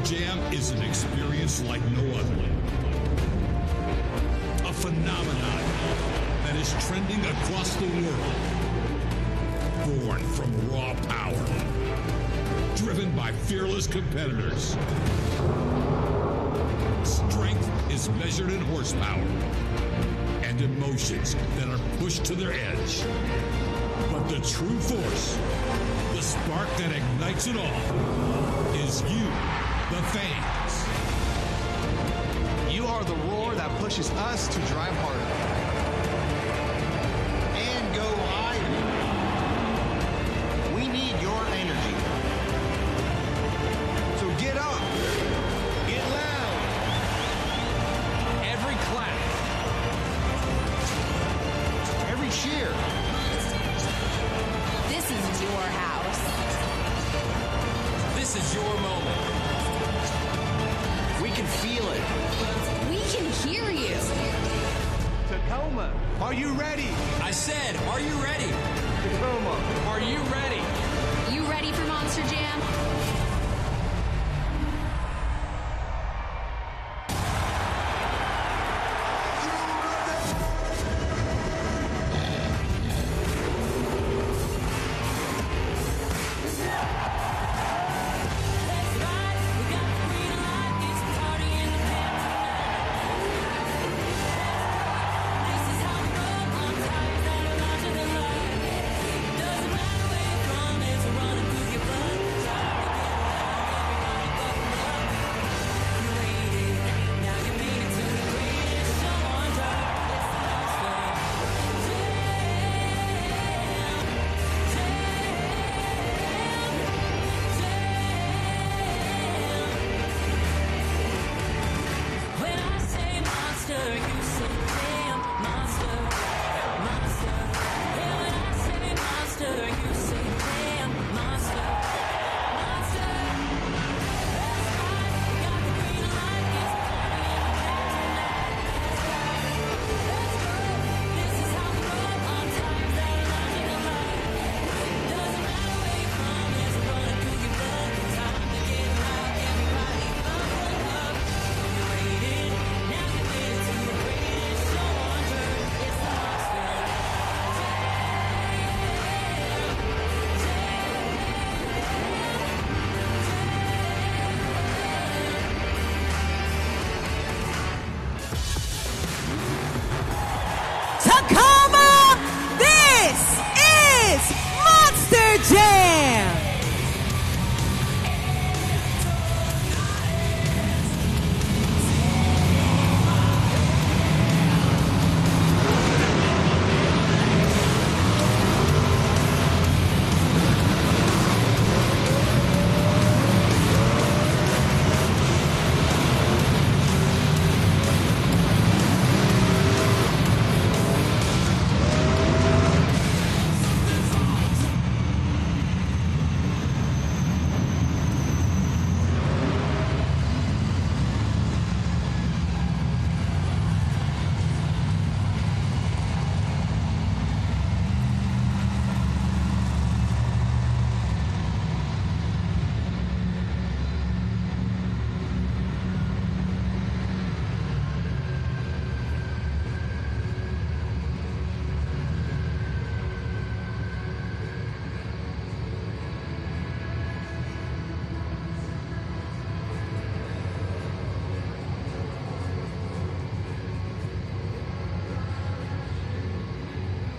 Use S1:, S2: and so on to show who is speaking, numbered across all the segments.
S1: Jam is an experience like no other. A phenomenon that is trending across the world. Born from raw power. Driven by fearless competitors. Strength is measured in horsepower. And emotions that are pushed to their edge. But the true force, the spark that ignites it all, is you, the fans.
S2: You are the roar that pushes us to drive harder. And go higher. We need your energy. So get up. Get loud.
S3: Every clap.
S2: Every cheer.
S4: This is your house.
S3: This is your moment.
S2: We can feel it.
S4: We can hear you.
S2: Tacoma, are you ready?
S3: I said, are you ready?
S2: Tacoma,
S3: Are you ready?
S4: You ready for Monster Jam?
S5: Tacoma, this is Monster Jam.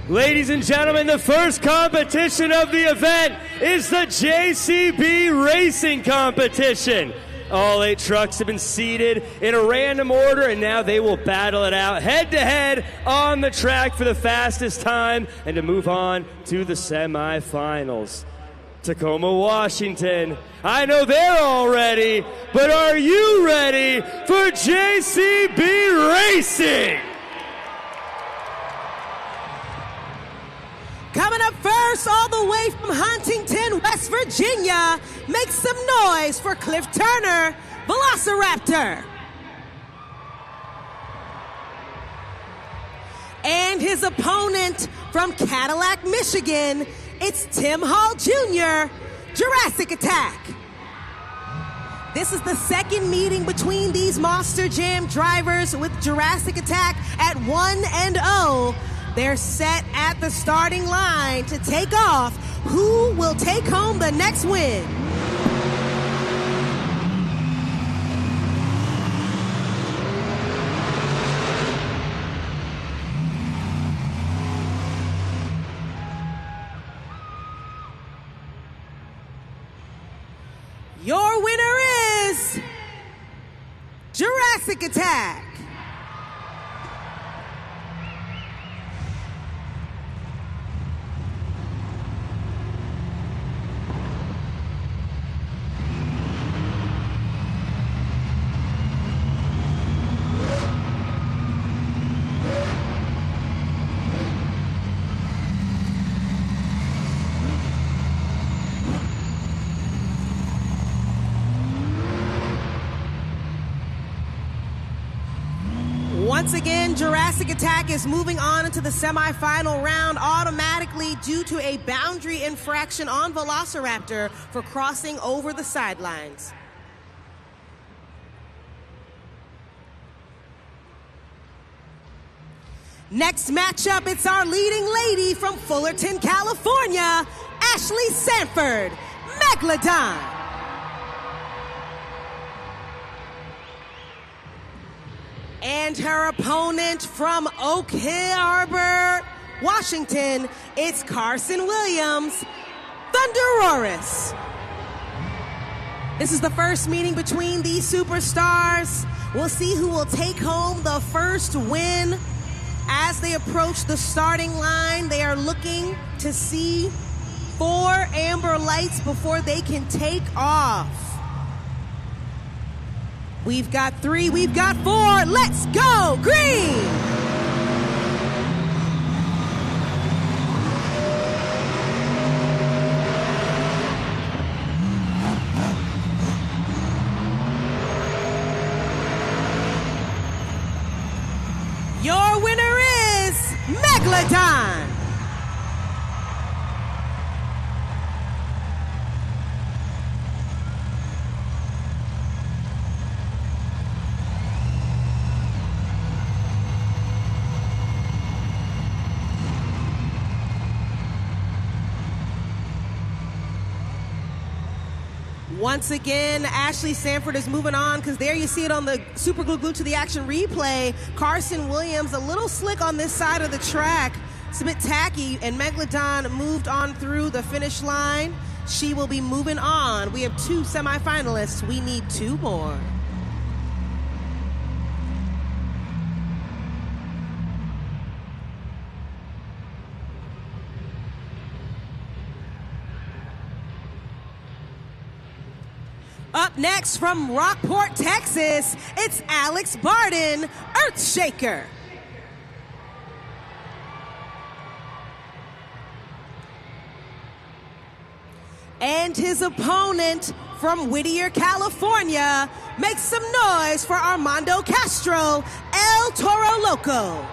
S6: Ladies and gentlemen, the first competition of the event is the JCB Racing Competition. All 8 trucks have been seated in a random order, and now they will battle it out head-to-head on the track for the fastest time and to move on to the semifinals. Tacoma, Washington. I know they're all ready, but are you ready for JCB Racing?
S5: Coming up first, all the way from Huntington, West Virginia, make some noise for Cliff Turner, Velociraptor. And his opponent from Cadillac, Michigan, it's Tim Hall Jr., Jurassic Attack. This is the second meeting between these Monster Jam drivers with Jurassic Attack at 1-0. They're set at the starting line to take off. Who will take home the next win? Your winner is Jurassic Attack. Once again, Jurassic Attack is moving on into the semifinal round automatically due to a boundary infraction on Velociraptor for crossing over the sidelines. Next matchup, it's our leading lady from Fullerton, California, Ashley Sanford, Megalodon. And her opponent from Oak Harbor, Washington, it's Carson Williams, Thunderoris. This is the first meeting between these superstars. We'll see who will take home the first win. As they approach the starting line, they are looking to see 4 amber lights before they can take off. We've got 3, we've got 4, let's go, green! Your winner is Megalodon. Once again, Ashley Sanford is moving on because there you see it on the Super Glue to the Action replay. Carson Williams a little slick on this side of the track. It's a bit tacky, and Megalodon moved on through the finish line. She will be moving on. We have 2 semifinalists. We need 2 more. Up next from Rockport, Texas, it's Alex Barden, Earthshaker. And his opponent from Whittier, California, make some noise for Armando Castro, El Toro Loco.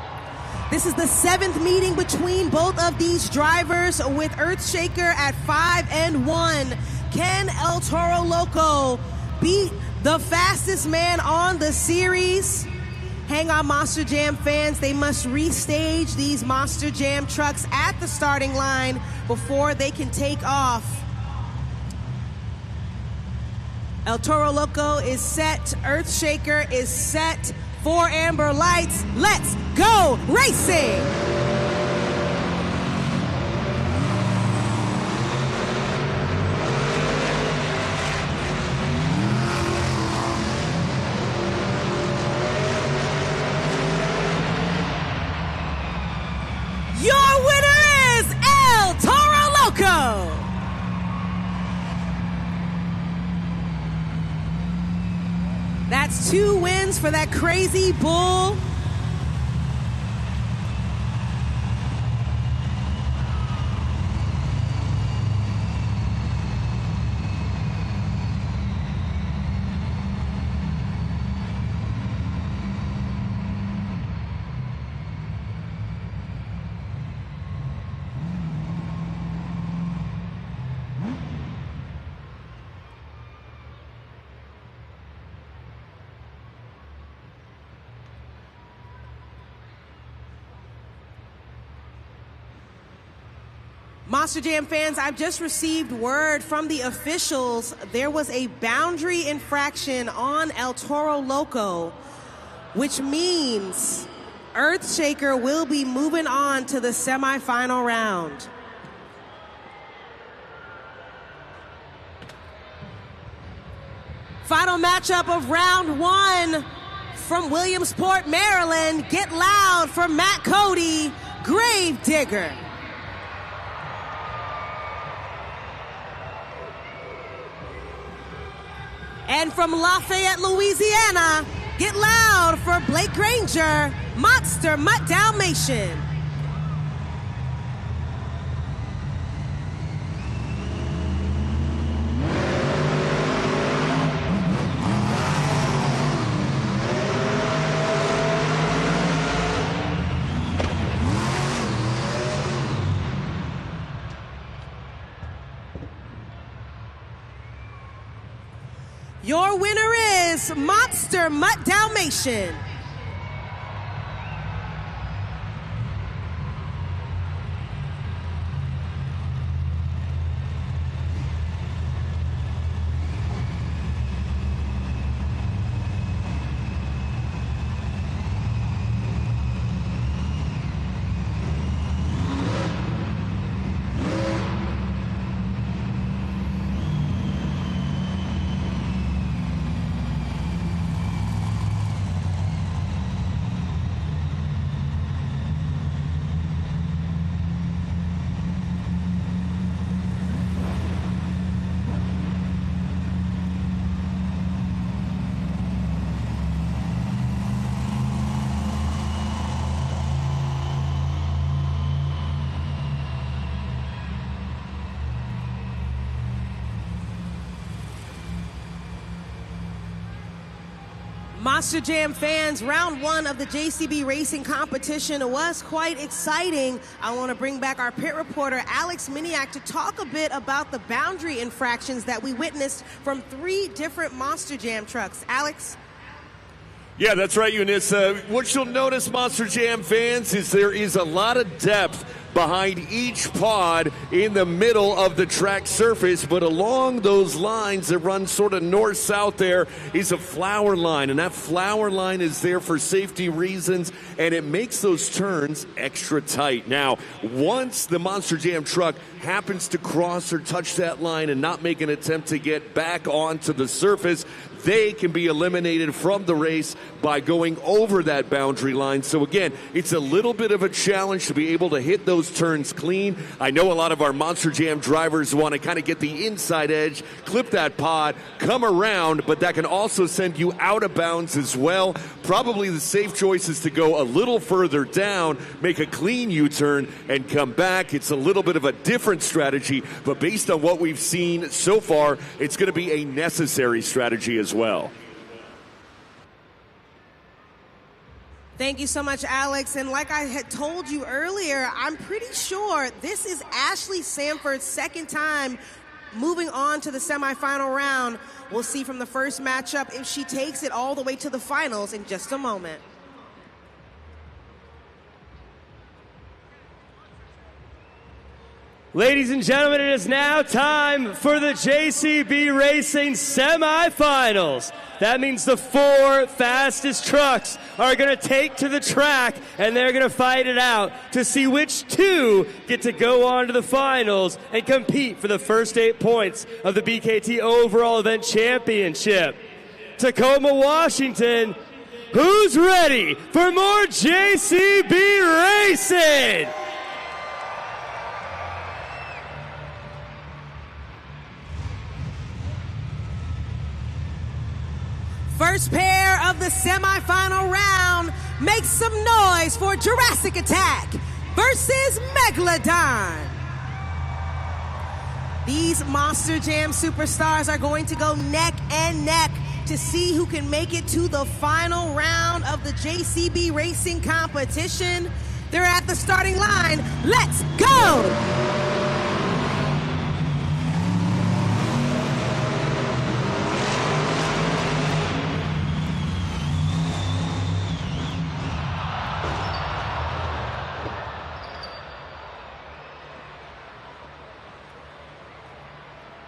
S5: This is the 7th meeting between both of these drivers with Earthshaker at 5-1. Can El Toro Loco beat the fastest man on the series? Hang on, Monster Jam fans. They must restage these Monster Jam trucks at the starting line before they can take off. El Toro Loco is set. Earthshaker is set. 4 amber lights. Let's go racing! Your winner is El Toro Loco. That's 2 wins for that crazy bull. Monster Jam fans, I've just received word from the officials. There was a boundary infraction on El Toro Loco, which means Earthshaker will be moving on to the semifinal round. Final matchup of round one from Williamsport, Maryland. Get loud for Matt Cody, Gravedigger. And from Lafayette, Louisiana, get loud for Blake Granger, Monster Mutt Dalmatian. Your winner is Monster Mutt Dalmatian. Monster Jam fans, round one of the JCB Racing competition was quite exciting. I want to bring back our pit reporter, Alex Miniak, to talk a bit about the boundary infractions that we witnessed from 3 different Monster Jam trucks. Alex?
S7: Yeah, that's right, Eunice. What you'll notice, Monster Jam fans, is there is a lot of depth behind each pod in the middle of the track surface, but along those lines that run sort of north-south there is a flower line, and that flower line is there for safety reasons, and it makes those turns extra tight. Now, once the Monster Jam truck happens to cross or touch that line and not make an attempt to get back onto the surface, they can be eliminated from the race by going over that boundary line. So again, it's a little bit of a challenge to be able to hit those turns clean. I know a lot of our Monster Jam drivers want to kind of get the inside edge, clip that pod, come around, but that can also send you out of bounds as well. Probably the safe choice is to go a little further down, make a clean U-turn, and come back. It's a little bit of a different strategy, but based on what we've seen so far, it's going to be a necessary strategy as well.
S5: Thank you so much, Alex. And like I had told you earlier, I'm pretty sure this is Ashley Sanford's second time moving on to the semifinal round. We'll see from the first matchup if she takes it all the way to the finals in just a moment.
S6: Ladies and gentlemen, it is now time for the JCB Racing semifinals. That means the 4 fastest trucks are going to take to the track, and they're going to fight it out to see which 2 get to go on to the finals and compete for the first 8 points of the BKT Overall Event Championship. Tacoma, Washington, who's ready for more JCB Racing?
S5: First pair of the semifinal round, make some noise for Jurassic Attack versus Megalodon. These Monster Jam superstars are going to go neck and neck to see who can make it to the final round of the JCB Racing competition. They're at the starting line. Let's go!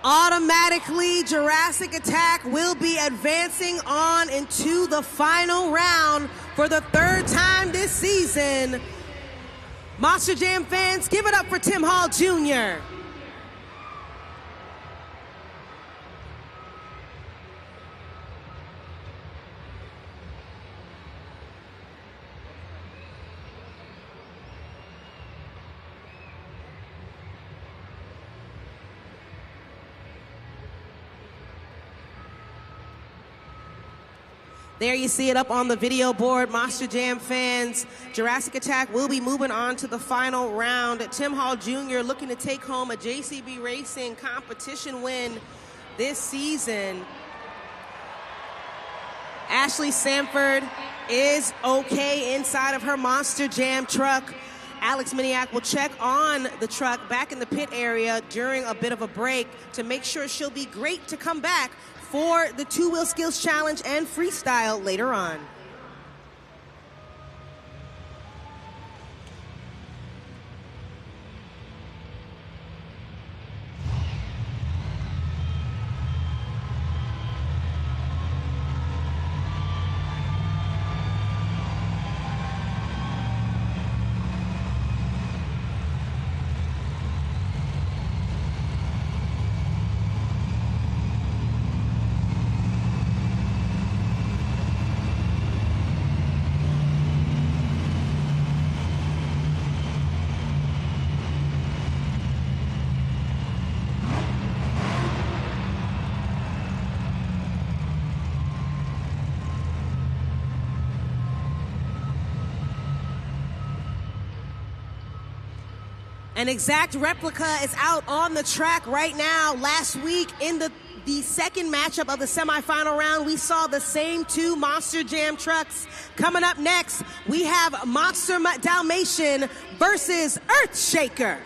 S5: Automatically, Jurassic Attack will be advancing on into the final round for the third time this season. Monster Jam fans, give it up for Tim Hall Jr. There you see it up on the video board, Monster Jam fans. Jurassic Attack will be moving on to the final round. Tim Hall Jr. looking to take home a JCB Racing competition win this season. Ashley Sanford is okay inside of her Monster Jam truck. Alex Miniak will check on the truck back in the pit area during a bit of a break to make sure she'll be great to come back for the two-wheel skills challenge and freestyle later on. An exact replica is out on the track right now. Last week in the second matchup of the semifinal round, we saw the same two Monster Jam trucks. Coming up next, we have Monster Mutt Dalmatian versus Earthshaker.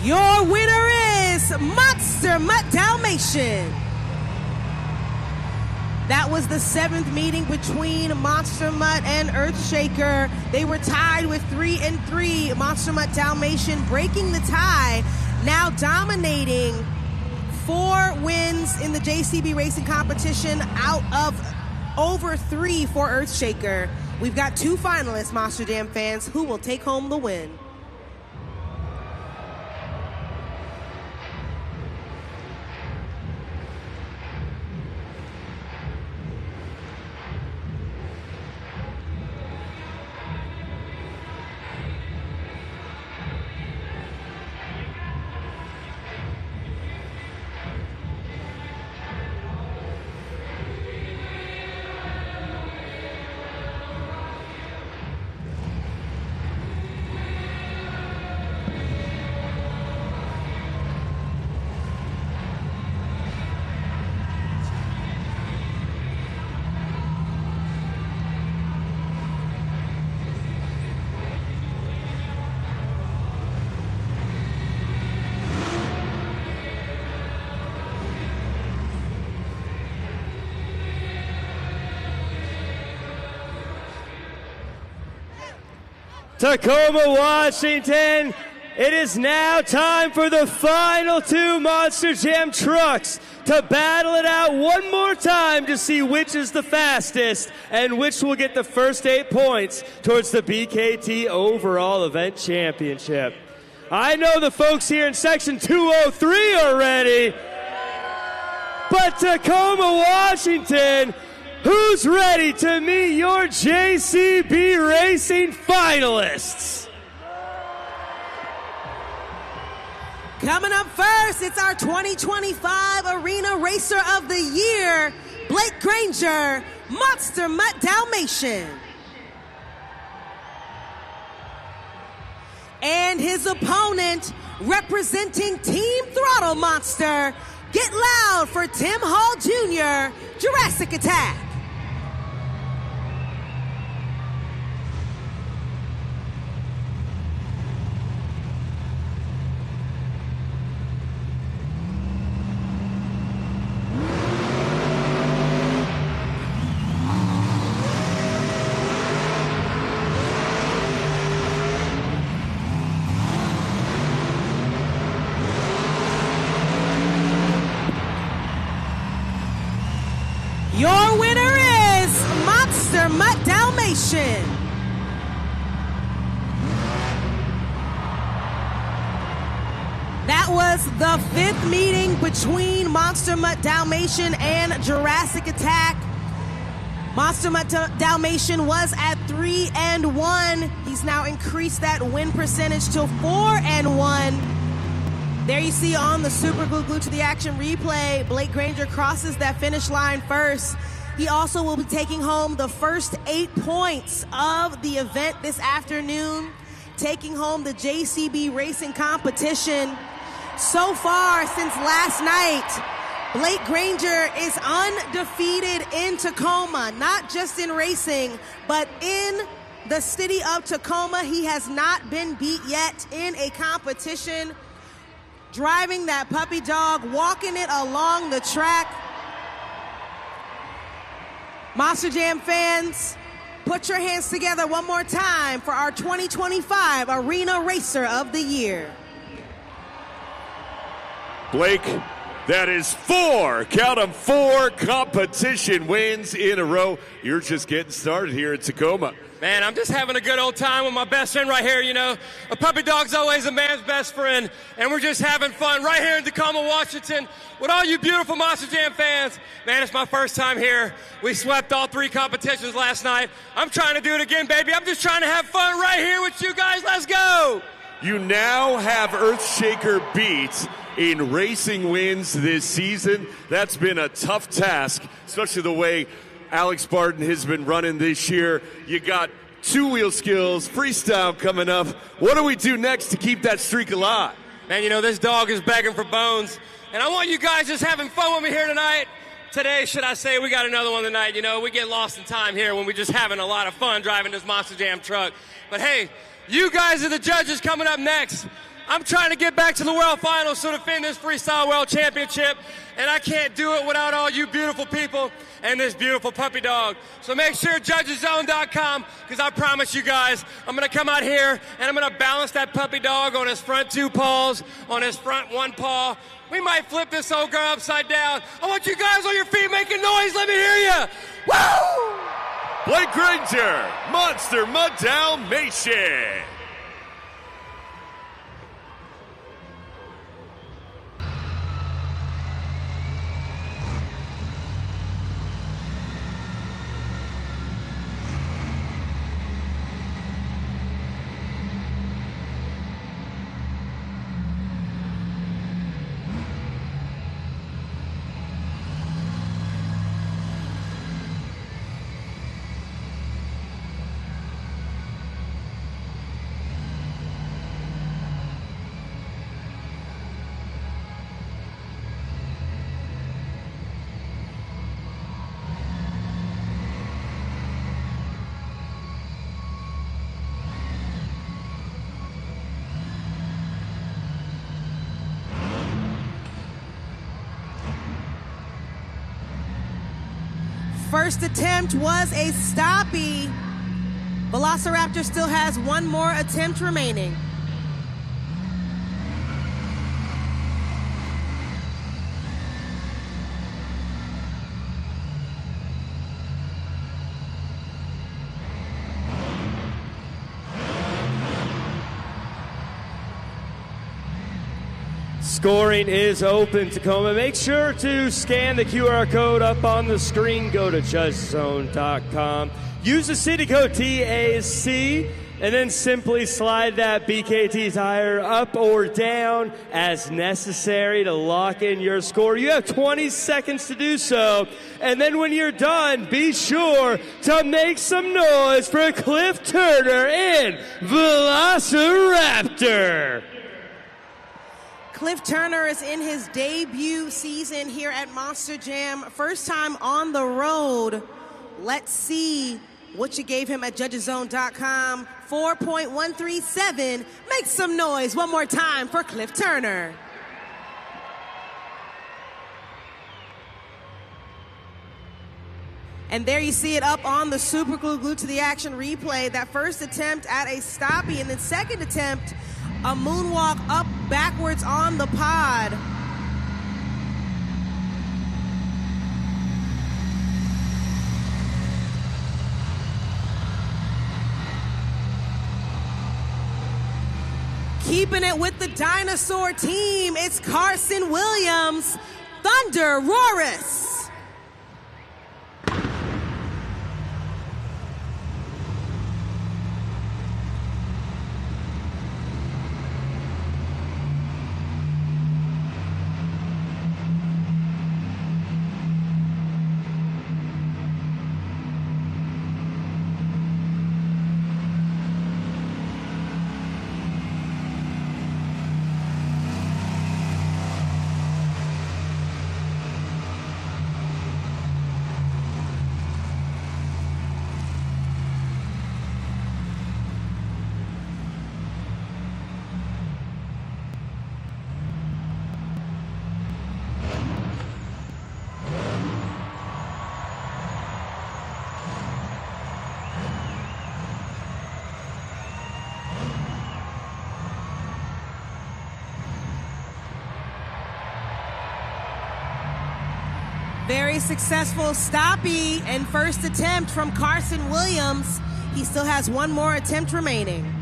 S5: Your winner is Monster Mutt Dalmatian. That was the 7th meeting between Monster Mutt and Earthshaker. They were tied with 3-3. Monster Mutt Dalmatian breaking the tie, now dominating 4 wins in the JCB Racing competition out of over 3 for Earthshaker. We've got 2 finalists, Monster Jam fans, who will take home the win.
S6: Tacoma, Washington. It is now time for the final 2 Monster Jam trucks to battle it out one more time to see which is the fastest and which will get the first 8 points towards the BKT Overall Event Championship. I know the folks here in section 203 are ready, but Tacoma, Washington, who's ready to meet your JCB Racing finalists?
S5: Coming up first, it's our 2025 Arena Racer of the Year, Blake Granger, Monster Mutt Dalmatian. And And his opponent, representing Team Throttle Monster, get loud for Tim Hall Jr., Jurassic Attack. Your winner is Monster Mutt Dalmatian. That was the fifth meeting between Monster Mutt Dalmatian and Jurassic Attack. Monster Mutt Dalmatian was at 3-1. He's now increased that win percentage to 4-1. There you see on the Super Glued to the Action replay, Blake Granger crosses that finish line first. He also will be taking home the first 8 points of the event this afternoon, taking home the JCB Racing competition. So far since last night, Blake Granger is undefeated in Tacoma, not just in racing, but in the city of Tacoma. He has not been beat yet in a competition. Driving that puppy dog, walking it along the track. Monster Jam fans, put your hands together one more time for our 2025 Arena Racer of the Year.
S7: Blake, that is 4, count them, 4 competition wins in a row. You're just getting started here at Tacoma.
S3: Man, I'm just having a good old time with my best friend right here, you know. A puppy dog's always a man's best friend, and we're just having fun right here in Tacoma, Washington, with all you beautiful Monster Jam fans. Man, it's my first time here. We swept all 3 competitions last night. I'm trying to do it again, baby. I'm just trying to have fun right here with you guys. Let's go!
S7: You now have Earthshaker beat in racing wins this season. That's been a tough task, especially the way Alex Barton has been running this year. You got 2-wheel skills, freestyle coming up. What do we do next to keep that streak alive?
S3: Man, you know, this dog is begging for bones, and I want you guys just having fun with me here tonight. Today, should I say, we got another one tonight. You know, we get lost in time here when we're just having a lot of fun driving this Monster Jam truck. But hey, you guys are the judges coming up next. I'm trying to get back to the World Finals to defend this Freestyle World Championship, and I can't do it without all you beautiful people and this beautiful puppy dog. So make sure judgeszone.com, because I promise you guys, I'm going to come out here and I'm going to balance that puppy dog on his front 2 paws, on his front 1 paw. We might flip this old girl upside down. I want you guys on your feet making noise. Let me hear you. Woo!
S7: Blake Granger, Monster Mutt Dalmatian.
S5: First attempt was a stoppie. Velociraptor still has one more attempt remaining.
S6: Scoring is open, Tacoma. Make sure to scan the QR code up on the screen. Go to judgezone.com. Use the city code TAC and then simply slide that BKT tire up or down as necessary to lock in your score. You have 20 seconds to do so, and then when you're done, be sure to make some noise for Cliff Turner in Velociraptor.
S5: Cliff Turner is in his debut season here at Monster Jam. First time on the road. Let's see what you gave him at judgeszone.com. 4.137. Make some noise one more time for Cliff Turner. And there you see it up on the Super Glue Glued to the Action replay. That first attempt at a stoppie, and then second attempt, a moonwalk up backwards on the pod. Keeping it with the dinosaur team, it's Carson Williams, Thunder Roris. Very successful stoppie and first attempt from Carson Williams. He still has one more attempt remaining.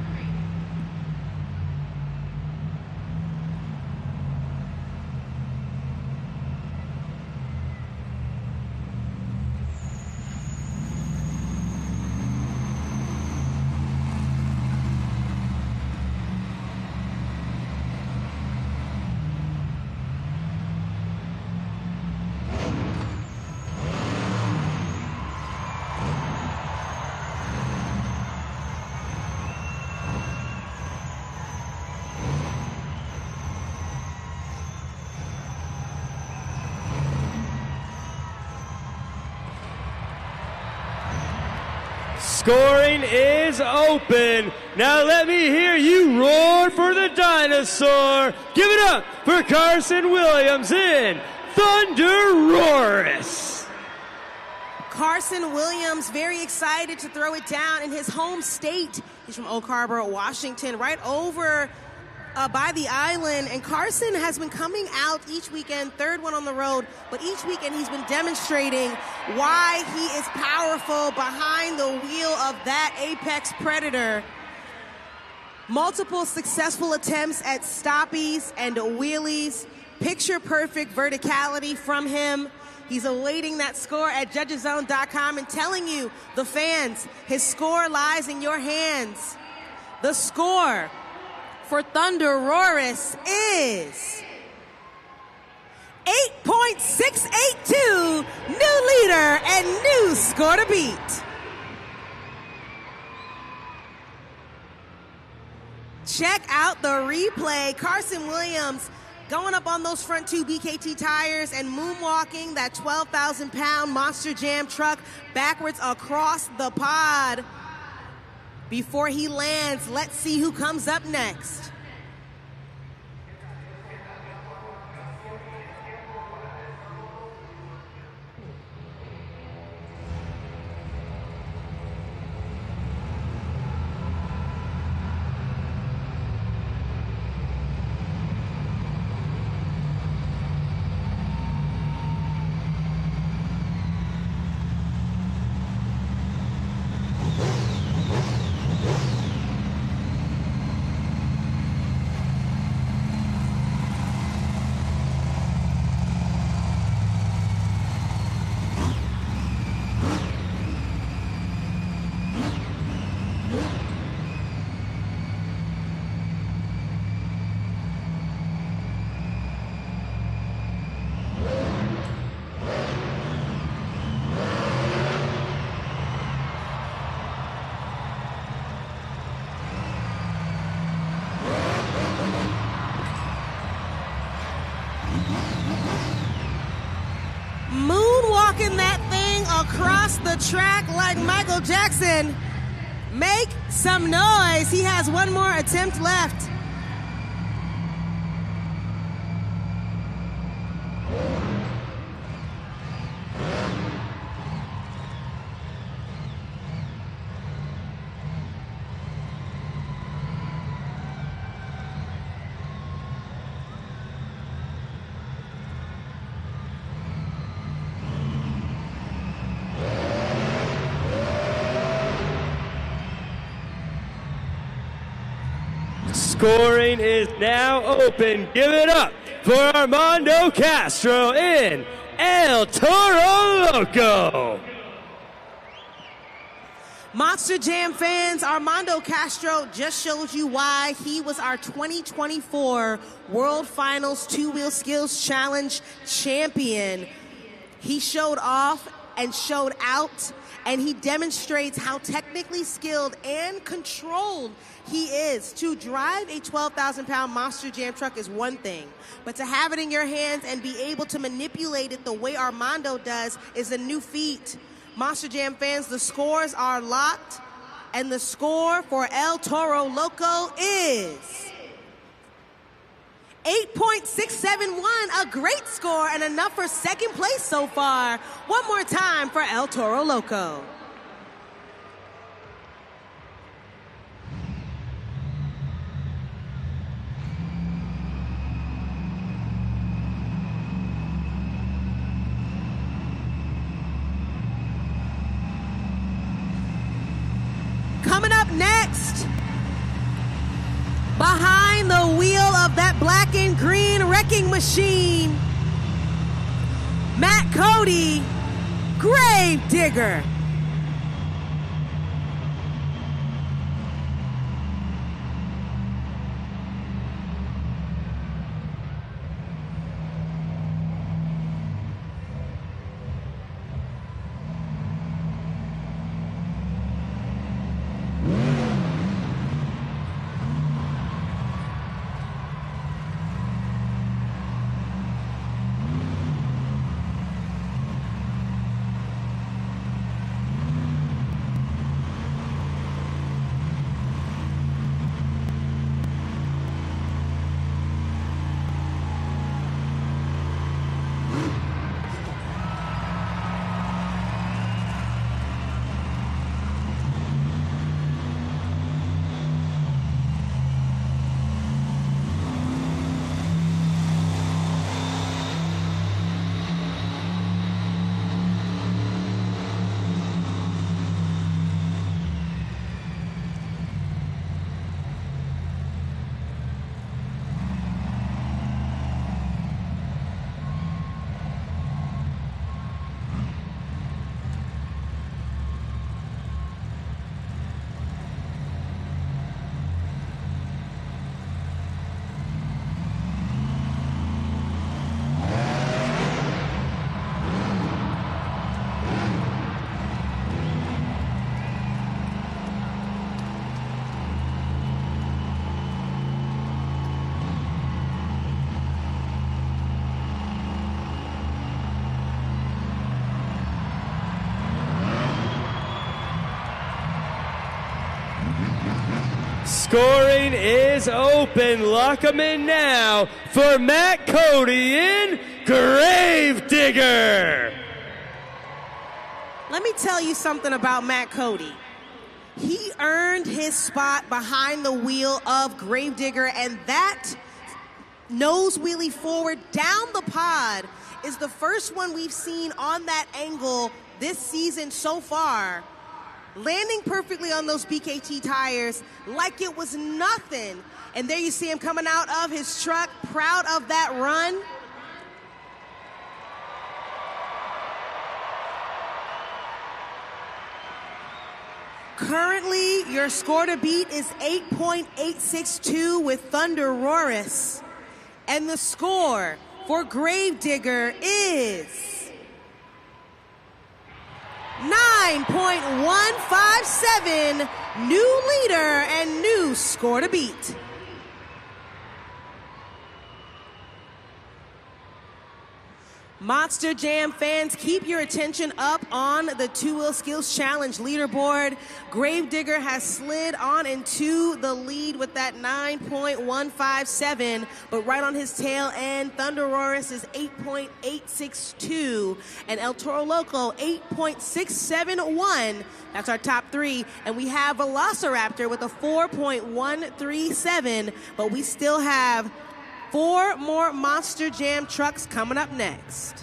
S6: Scoring is open. Now let me hear you roar for the dinosaur. Give it up for Carson Williams in Thunder Roris.
S5: Carson Williams very excited to throw it down in his home state. He's from Oak Harbor, Washington, right over by the island. And Carson has been coming out each weekend, third one on the road, but each weekend he's been demonstrating why he is powerful behind the wheel of that apex predator. Multiple successful attempts at stoppies and wheelies. Picture perfect verticality from him. He's awaiting that score at judgeszone.com and telling you, the fans, his score lies in your hands. The score for Thunder Roris is 8.682, new leader and new score to beat. Check out the replay. Carson Williams going up on those front two BKT tires and moonwalking that 12,000-pound Monster Jam truck backwards across the pod. Before he lands, let's see who comes up next. across the track like Michael Jackson. Make some noise. He has one more attempt left.
S6: Scoring is now open. Give it up for Armando Castro in El Toro Loco.
S5: Monster Jam fans, Armando Castro just showed you why he was our 2024 World Finals Two-Wheel Skills Challenge champion. He showed off and showed out, and he demonstrates how technically skilled and controlled he is. To drive a 12,000-pound Monster Jam truck is one thing, but to have it in your hands and be able to manipulate it the way Armando does is a new feat. Monster Jam fans, the scores are locked, and the score for El Toro Loco is 8.671, a great score and enough for second place so far. One more time for El Toro Loco. Coming up next, behind the wheel of that black and green wrecking machine, Matt Cody, Grave Digger.
S6: Scoring is open. Lock them in now for Matt Cody in Grave Digger.
S5: Let me tell you something about Matt Cody. He earned his spot behind the wheel of Grave Digger, and that nose wheelie forward down the pod is the first one we've seen on that angle this season so far. Landing perfectly on those BKT tires like it was nothing. And there you see him coming out of his truck, proud of that run. Currently, your score to beat is 8.862 with Thunder Roris. And the score for Grave Digger is 9.157, new leader and new score to beat. Monster Jam fans, keep your attention up on the Two-Wheel Skills Challenge leaderboard. Gravedigger has slid on into the lead with that 9.157, but right on his tail end, Thunderoris is 8.862, and El Toro Loco 8.671. That's our top three, and we have Velociraptor with a 4.137, but we still have 4 more Monster Jam trucks coming up next.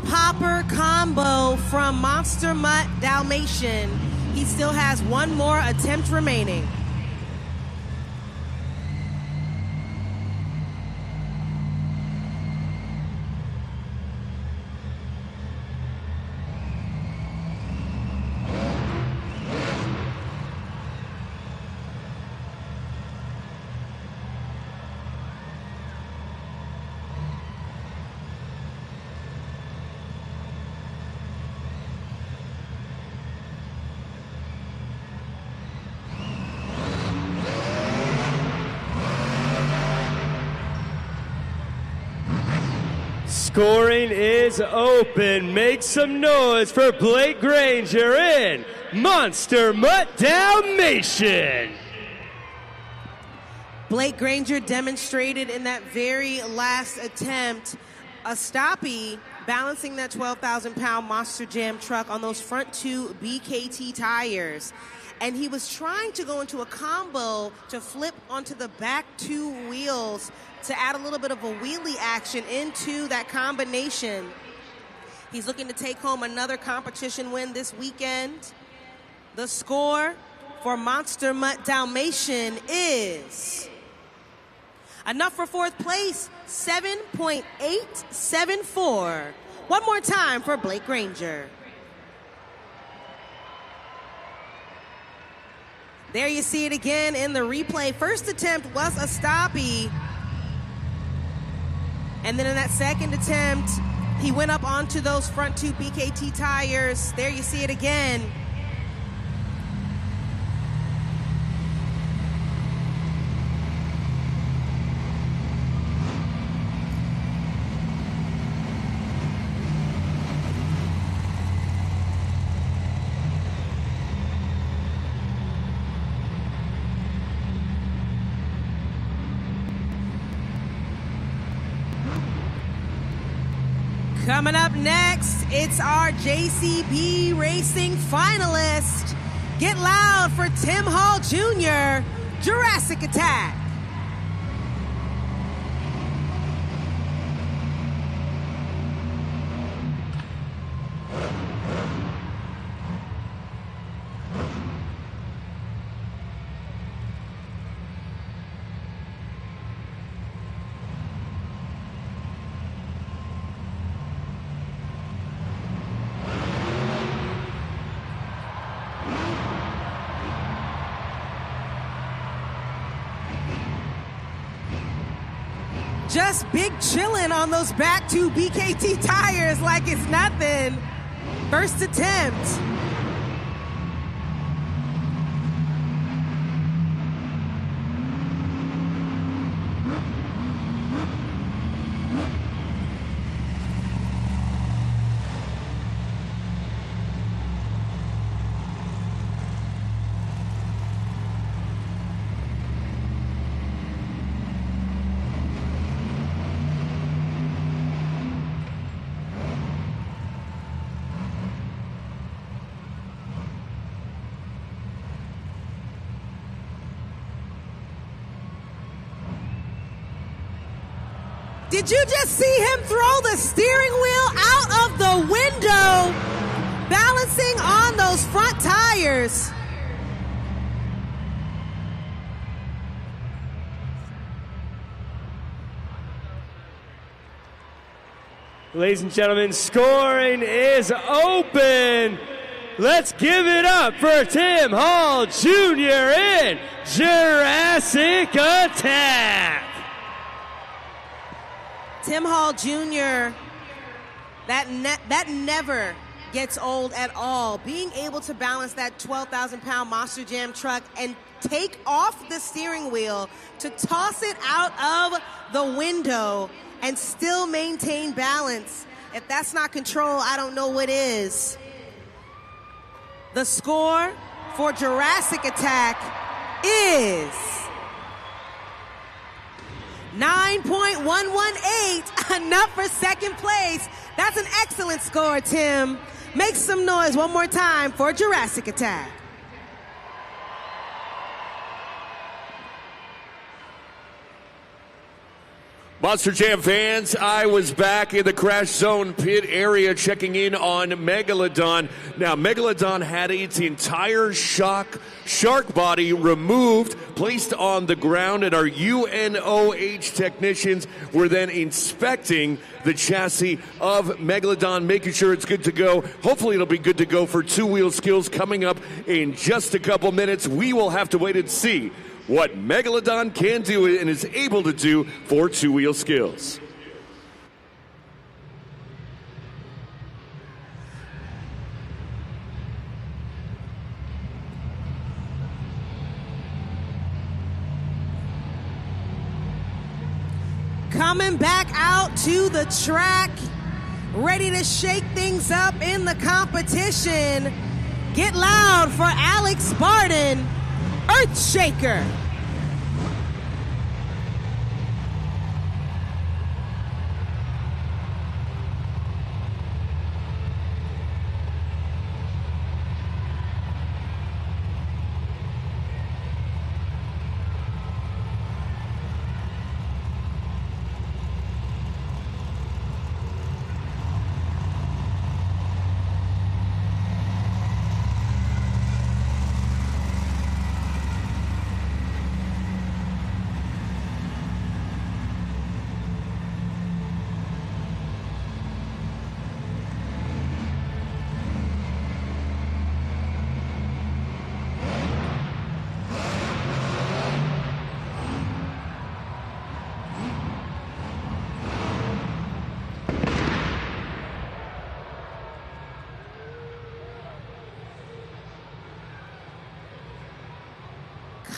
S5: Popper combo from Monster Mutt Dalmatian. He still has one more attempt remaining.
S6: Scoring is open. Make some noise for Blake Granger in Monster Mutt Dalmatian.
S5: Blake Granger demonstrated in that very last attempt a stoppie balancing that 12,000-pound Monster Jam truck on those front 2 BKT tires. And he was trying to go into a combo to flip onto the back 2 wheels to add a little bit of a wheelie action into that combination. He's looking to take home another competition win this weekend. The score for Monster Mutt Dalmatian is enough for 4th place, 7.874. One more time for Blake Granger. There you see it again in the replay. First attempt was a stoppie. And then in that second attempt, he went up onto those front 2 BKT tires. There you see it again. Coming up next, it's our JCB Racing finalist. Get loud for Tim Hall Jr., Jurassic Attack. Just big chillin' on those back 2 BKT tires like it's nothing. First attempt. Did you just see him throw the steering wheel out of the window, balancing on those front tires?
S6: Ladies and gentlemen, scoring is open. Let's give it up for Tim Hall Jr. in Jurassic Attack.
S5: Tim Hall Jr., that never gets old at all. Being able to balance that 12,000-pound Monster Jam truck and take off the steering wheel to toss it out of the window and still maintain balance. If that's not control, I don't know what is. The score for Jurassic Attack is 9.118, enough for second place. That's an excellent score, Tim. Make some noise one more time for Jurassic Attack.
S7: Monster Jam fans, I was back in the crash zone pit area checking in on Megalodon. Now, Megalodon had its entire shark body removed, placed on the ground, and our UNOH technicians were then inspecting the chassis of Megalodon, making sure it's good to go. Hopefully it'll be good to go for two-wheel skills coming up in just a couple minutes. We will have to wait and see what Megalodon can do and is able to do for two-wheel skills.
S5: Coming back out to the track, ready to shake things up in the competition. Get loud for Alex Barden, Earthshaker.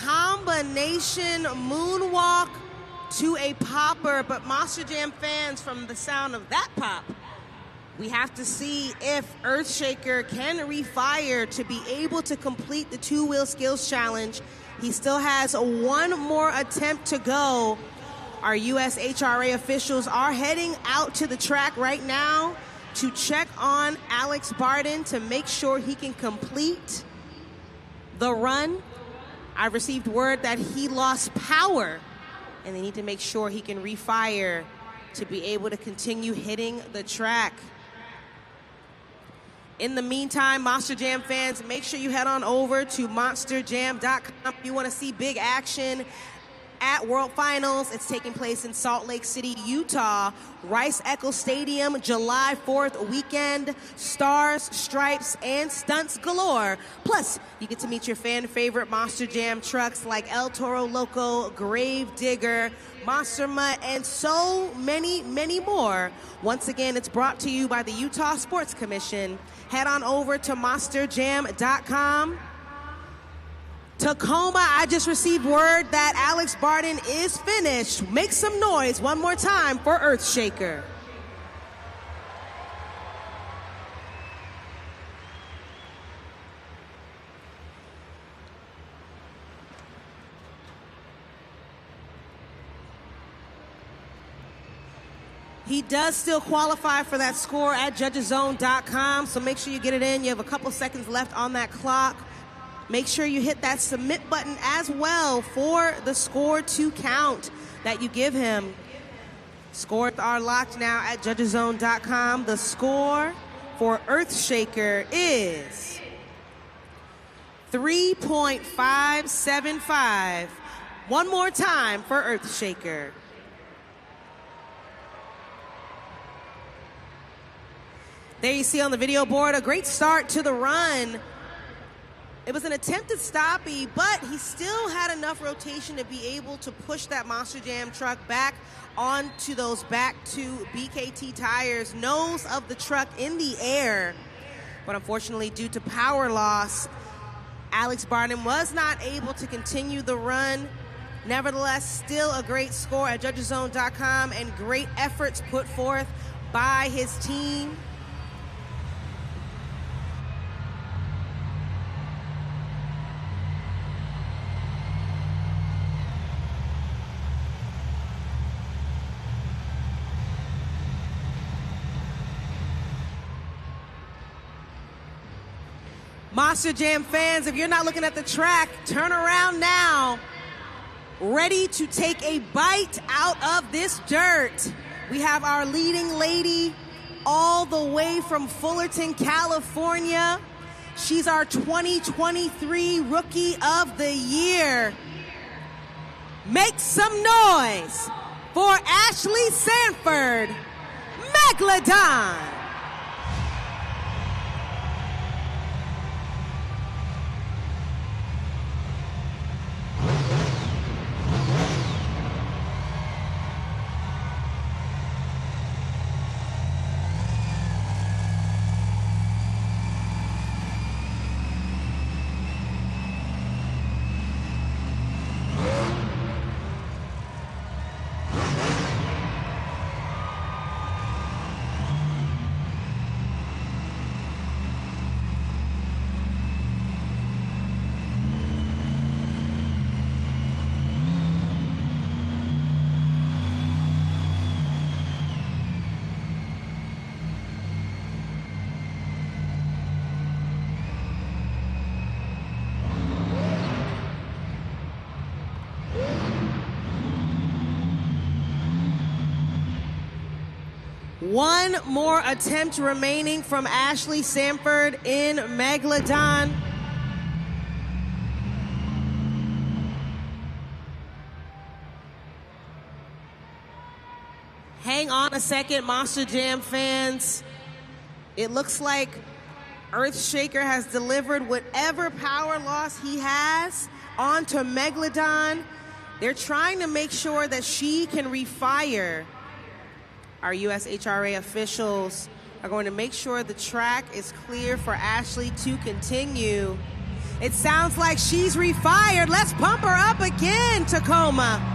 S5: Combination moonwalk to a popper, but Monster Jam fans, from the sound of that pop, we have to see if Earthshaker can refire to be able to complete the two-wheel skills challenge. He still has one more attempt to go. Our US HRA officials are heading out to the track right now to check on Alex Barden to make sure he can complete the run. I received word that he lost power, and they need to make sure he can refire to be able to continue hitting the track. In the meantime, Monster Jam fans, make sure you head on over to monsterjam.com. If you want to see big action at World Finals, it's taking place in Salt Lake City, Utah. Rice-Eccles Stadium, July 4th weekend. Stars, stripes, and stunts galore. Plus, you get to meet your fan-favorite Monster Jam trucks like El Toro Loco, Grave Digger, Monster Mutt, and so many, many more. Once again, it's brought to you by the Utah Sports Commission. Head on over to monsterjam.com. Tacoma, I just received word that Alex Barden is finished. Make some noise one more time for Earthshaker. He does still qualify for that score at judgeszone.com, so make sure you get it in. You have a couple seconds left on that clock. Make sure you hit that submit button as well for the score to count that you give him. Scores are locked now at judgeszone.com. The score for Earthshaker is 3.575. One more time for Earthshaker. There you see on the video board a great start to the run. It was an attempted stoppie, but he still had enough rotation to be able to push that Monster Jam truck back onto those back two BKT tires, nose of the truck in the air. But unfortunately, due to power loss, Alex Barnum was not able to continue the run. Nevertheless, still a great score at judgeszone.com and great efforts put forth by his team. Monster Jam fans, if you're not looking at the track, turn around now. Ready to take a bite out of this dirt. We have our leading lady all the way from Fullerton, California. She's our 2023 Rookie of the Year. Make some noise for Ashley Sanford, Megalodon. One more attempt remaining from Ashley Sanford in Megalodon. Hang on a second, Monster Jam fans. It looks like Earthshaker has delivered whatever power loss he has onto Megalodon. They're trying to make sure that she can refire. Our USHRA officials are going to make sure the track is clear for Ashley to continue. It sounds like she's refired. Let's pump her up again, Tacoma.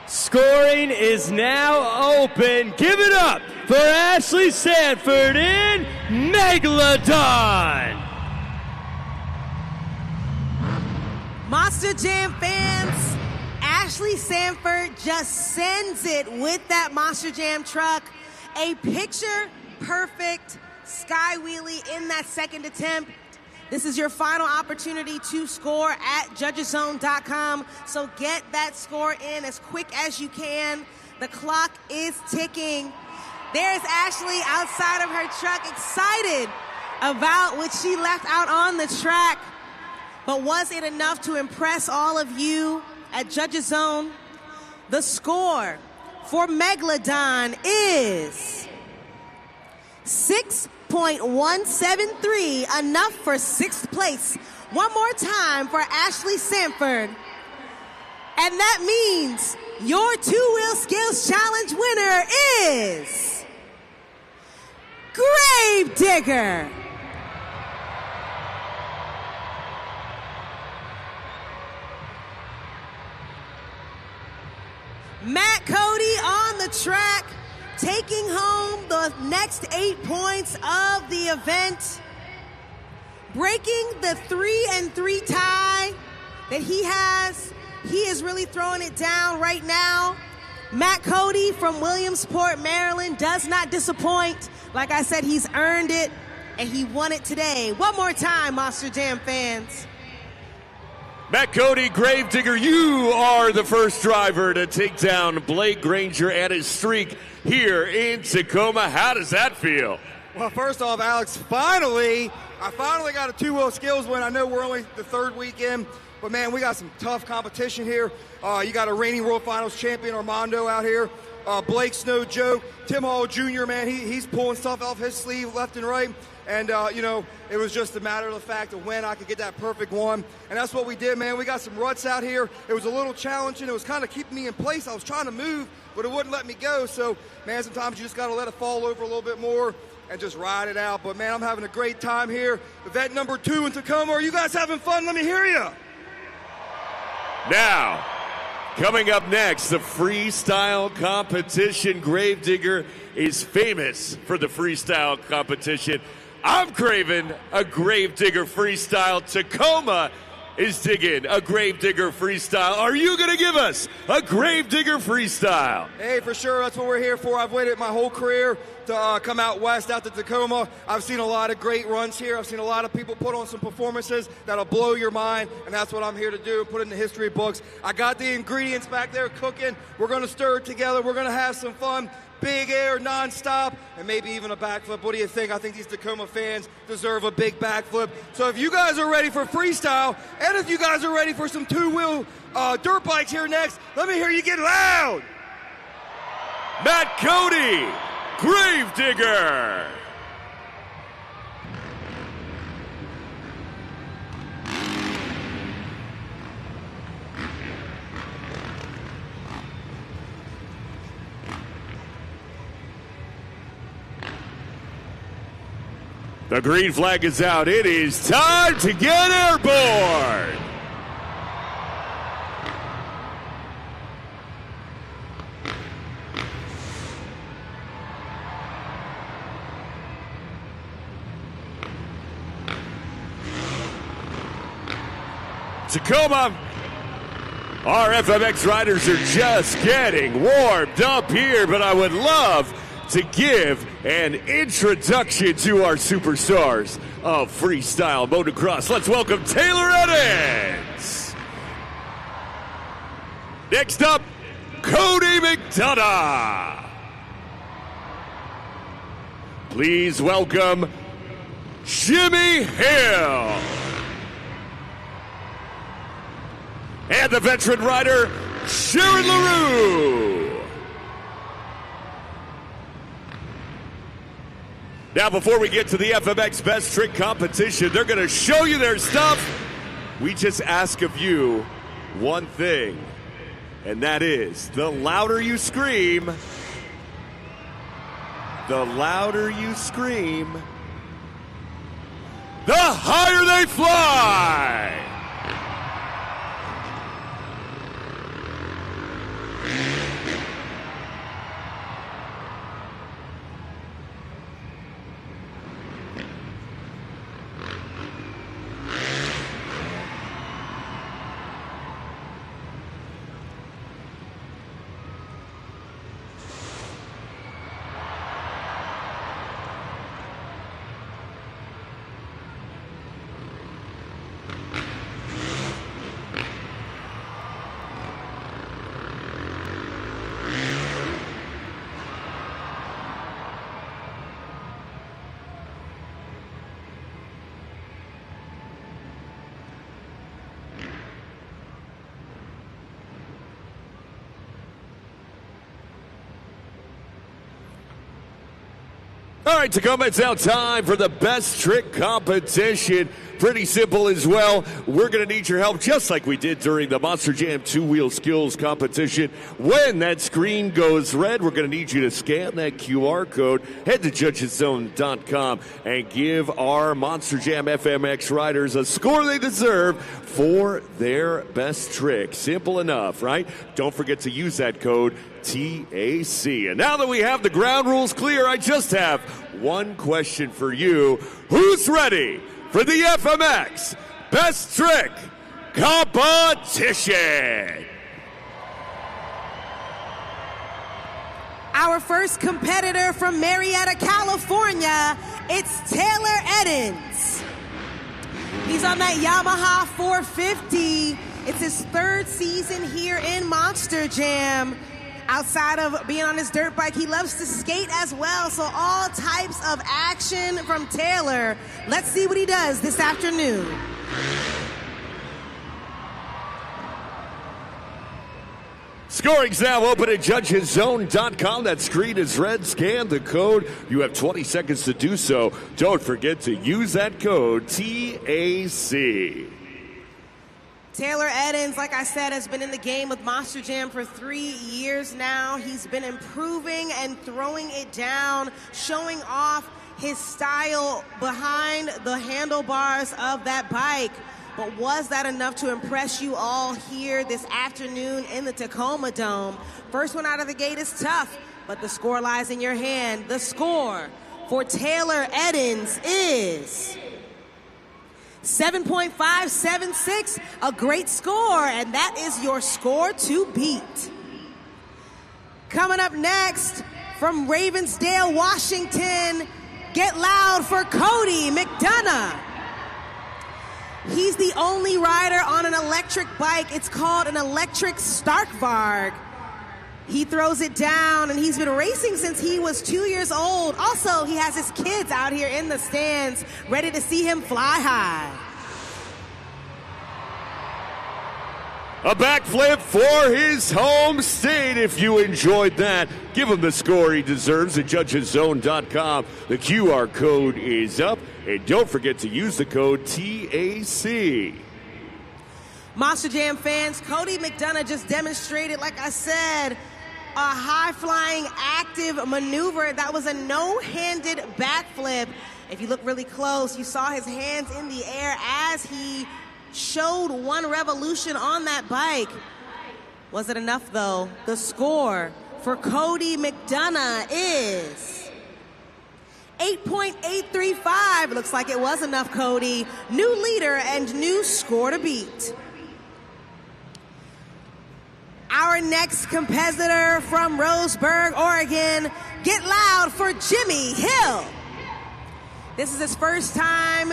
S6: Scoring is now open. Give it up for Ashley Sanford in Megalodon.
S5: Monster Jam fans, Ashley Sanford just sends it with that Monster Jam truck. A picture-perfect sky wheelie in that second attempt. This is your final opportunity to score at judgeszone.com, so get that score in as quick as you can. The clock is ticking. There's Ashley outside of her truck, excited about what she left out on the track. But was it enough to impress all of you at Judges Zone? The score for Megalodon is 6.173, enough for 6th place. One more time for Ashley Sanford. And that means your two-wheel skills challenge winner is Gravedigger. Matt Cody on the track, taking home the next 8 points of the event, breaking the 3-3 tie that he has. He is really throwing it down right now. Matt Cody from Williamsport, Maryland does not disappoint. Like I said, he's earned it, and he won it today. One more time, Monster Jam fans.
S7: Matt Cody, Gravedigger, you are the first driver to take down Blake Granger and his streak here in Tacoma. How does that feel?
S8: Well, first off, Alex, I finally got a two-wheel skills win. I know we're only the third weekend, but man, we got some tough competition here. You got a reigning World Finals champion, Armando, out here. Blake's no joke. Tim Hall Jr., man, he's pulling stuff off his sleeve left and right. And, it was just a matter of the fact of when I could get that perfect one. And that's what we did, man. We got some ruts out here. It was a little challenging. It was kind of keeping me in place. I was trying to move, but it wouldn't let me go. So, man, sometimes you just got to let it fall over a little bit more and just ride it out. But, man, I'm having a great time here. Event number 2 in Tacoma. Are you guys having fun? Let me hear you.
S7: Now, coming up next, the freestyle competition. Gravedigger is famous for the freestyle competition. I'm craving a Gravedigger freestyle. Tacoma is digging a Gravedigger freestyle. Are you going to give us a Gravedigger freestyle?
S8: Hey, for sure. That's what we're here for. I've waited my whole career to come out west, out to Tacoma. I've seen a lot of great runs here. I've seen a lot of people put on some performances that'll blow your mind, and that's what I'm here to do, put it in the history books. I got the ingredients back there cooking. We're going to stir it together. We're going to have some fun. Big air, nonstop, and maybe even a backflip. What do you think? I think these Tacoma fans deserve a big backflip. So if you guys are ready for freestyle, and if you guys are ready for some two-wheel dirt bikes here next, let me hear you get loud.
S7: Matt Cody, Gravedigger. The green flag is out. It is time to get airborne. Tacoma, our FMX riders are just getting warmed up here, but I would love to give an introduction to our superstars of freestyle motocross. Let's welcome Taylor Edens. Next up, Cody McDonough. Please welcome Jimmy Hill. And the veteran rider, Sharon LaRue. Now, before we get to the FMX Best Trick competition, they're going to show you their stuff. We just ask of you one thing, and that is the louder you scream, the higher they fly. All right, Tacoma, it's now time for the best trick competition. Pretty simple as well. We're going to need your help just like we did during the Monster Jam two-wheel skills competition. When that screen goes red, we're going to need you to scan that QR code, head to judgeszone.com, and give our Monster Jam FMX riders a score they deserve for their best trick. Simple enough, right? Don't forget to use that code TAC. And now that we have the ground rules clear, I just have one question for you. Who's ready for the FMX Best Trick Competition?
S5: Our first competitor from Marietta, California, it's Taylor Eddins. He's on that Yamaha 450. It's his third season here in Monster Jam. Outside of being on his dirt bike, he loves to skate as well. So all types of action from Taylor. Let's see what he does this afternoon.
S7: Scoring's now open at judgeszone.com. That screen is red. Scan the code. You have 20 seconds to do so. Don't forget to use that code, TAC.
S5: Taylor Eddins, like I said, has been in the game with Monster Jam for 3 years now. He's been improving and throwing it down, showing off his style behind the handlebars of that bike. But was that enough to impress you all here this afternoon in the Tacoma Dome? First one out of the gate is tough, but the score lies in your hand. The score for Taylor Eddins is 7.576, a great score, and that is your score to beat. Coming up next, from Ravensdale, Washington, get loud for Cody McDonough. He's the only rider on an electric bike. It's called an electric Starkvarg. He throws it down, and he's been racing since he was 2 years old. Also, he has his kids out here in the stands, ready to see him fly high.
S7: A backflip for his home state. If you enjoyed that, give him the score he deserves at judgeszone.com. The QR code is up, and don't forget to use the code TAC.
S5: Monster Jam fans, Cody McDonough just demonstrated, like I said, a high-flying active maneuver. That was a no-handed backflip. If you look really close, you saw his hands in the air as he showed one revolution on that bike. Was it enough, though? The score for Cody McDonough is 8.835. Looks like it was enough, Cody. New leader and new score to beat. Our next competitor from Roseburg, Oregon, get loud for Jimmy Hill. This is his first time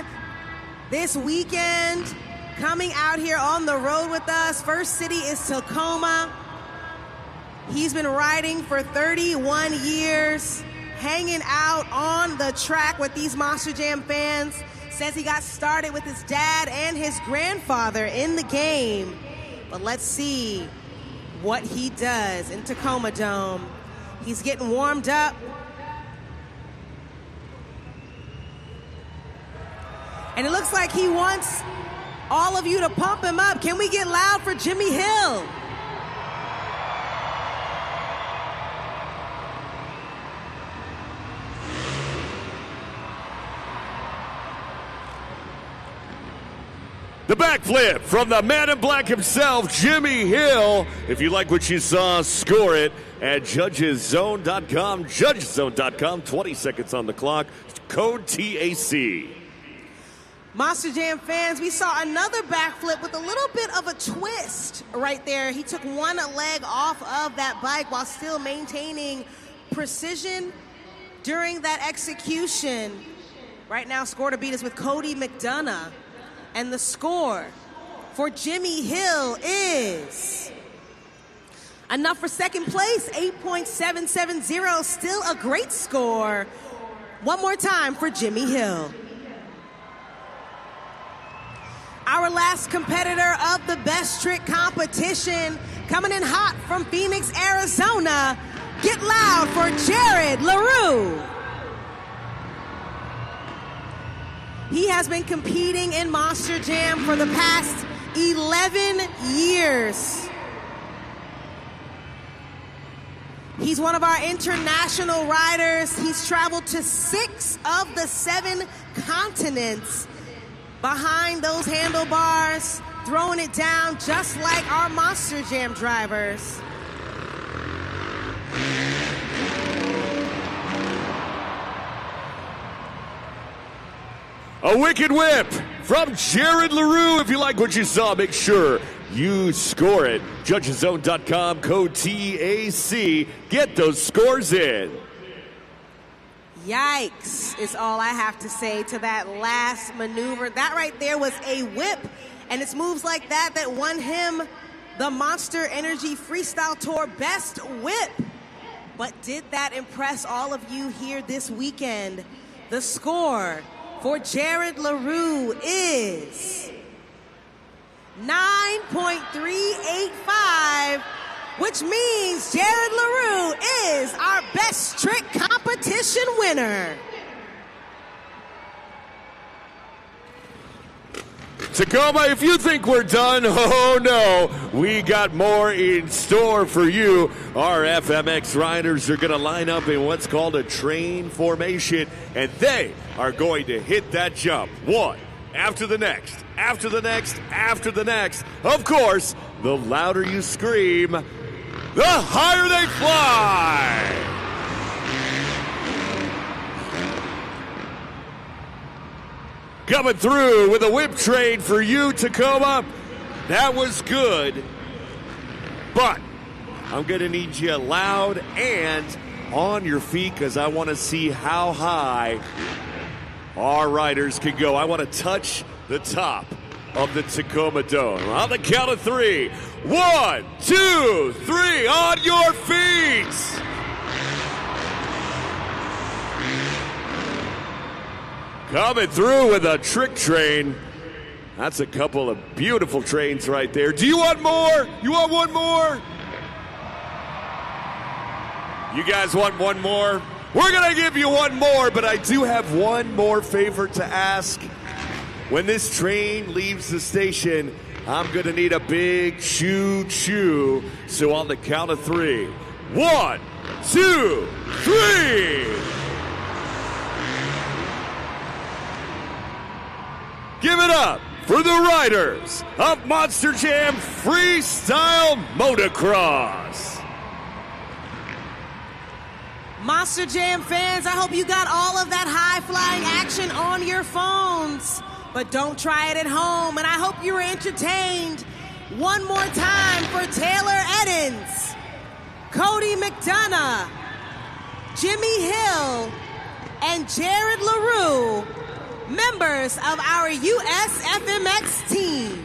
S5: this weekend coming out here on the road with us. First city is Tacoma. He's been riding for 31 years, hanging out on the track with these Monster Jam fans. Says he got started with his dad and his grandfather in the game. But let's see what he does in Tacoma Dome. He's getting warmed up. And it looks like he wants all of you to pump him up. Can we get loud for Jimmy Hill?
S7: The backflip from the man in black himself, Jimmy Hill. If you like what you saw, score it at judgeszone.com. Judgeszone.com, 20 seconds on the clock. Code TAC.
S5: Monster Jam fans, we saw another backflip with a little bit of a twist right there. He took one leg off of that bike while still maintaining precision during that execution. Right now, score to beat is with Cody McDonough. And the score for Jimmy Hill is enough for second place, 8.770. Still a great score. One more time for Jimmy Hill. Our last competitor of the Best Trick competition, coming in hot from Phoenix, Arizona. Get loud for Jared LaRue. He has been competing in Monster Jam for the past 11 years. He's one of our international riders. He's traveled to 6 of the 7 continents behind those handlebars, throwing it down just like our Monster Jam drivers.
S7: A wicked whip from Jared LaRue. If you like what you saw, make sure You score it. JudgesZone.com, code TAC. Get those scores in.
S5: Yikes is all I have to say to that last maneuver. That right there was a whip, and it's moves like that that won him the Monster Energy Freestyle Tour Best Whip. But did that impress all of you here this weekend? The score for Jared LaRue is 9.385, which means Jared LaRue is our Best Trick Competition winner.
S7: Tacoma, if you think we're done, oh no, we got more in store for you. Our FMX riders are going to line up in what's called a train formation, and they are going to hit that jump. One after the next, after the next, after the next. Of course, the louder you scream, the higher they fly. Coming through with a whip train for you, Tacoma. That was good, but I'm going to need you loud and on your feet because I want to see how high our riders can go. I want to touch the top of the Tacoma Dome. On the count of 3. 1, 2, 3, on your feet. Coming through with a trick train. That's a couple of beautiful trains right there. Do you want more? You want one more? You guys want one more? We're going to give you one more, but I do have one more favor to ask. When this train leaves the station, I'm going to need a big choo-choo. So on the count of 3. 1, 2, 3. Give it up for the riders of Monster Jam Freestyle Motocross.
S5: Monster Jam fans, I hope you got all of that high-flying action on your phones. But don't try it at home, and I hope you were entertained. One more time for Taylor Eddins, Cody McDonough, Jimmy Hill, and Jared LaRue, members of our US FMX team.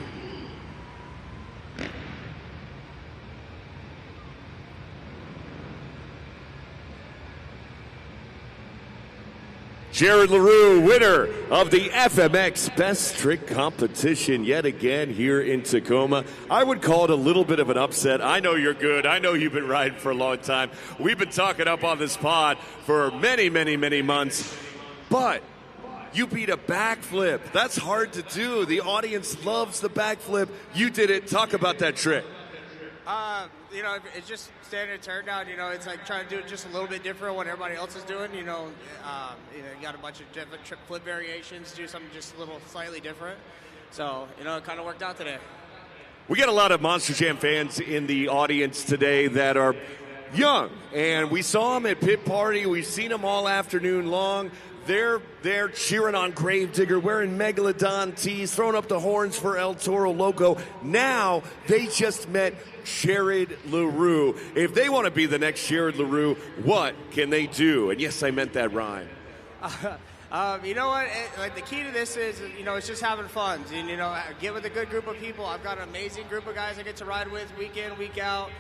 S7: Jared LaRue, winner of the FMX Best Trick Competition yet again here in Tacoma. I would call it a little bit of an upset. I know you're good. I know you've been riding for a long time. We've been talking up on this pod for many, many, many months. But you beat a backflip. That's hard to do. The audience loves the backflip. You did it. Talk about that trick.
S9: It's just standard turnout. It's like trying to do it just a little bit different what everybody else is doing. You got a bunch of different trick flip variations, do something just a little slightly different. So, it kind of worked out today.
S7: We got a lot of Monster Jam fans in the audience today that are young, and we saw them at Pit Party. We've seen them all afternoon long. They're cheering on Gravedigger, wearing Megalodon tees, throwing up the horns for El Toro Loco. Now they just met Jared LaRue. If they want to be the next Jared LaRue, what can they do? And yes, I meant that rhyme.
S9: You know what? The key to this is, it's just having fun. And, get with a good group of people. I've got an amazing group of guys I get to ride with week in, week out.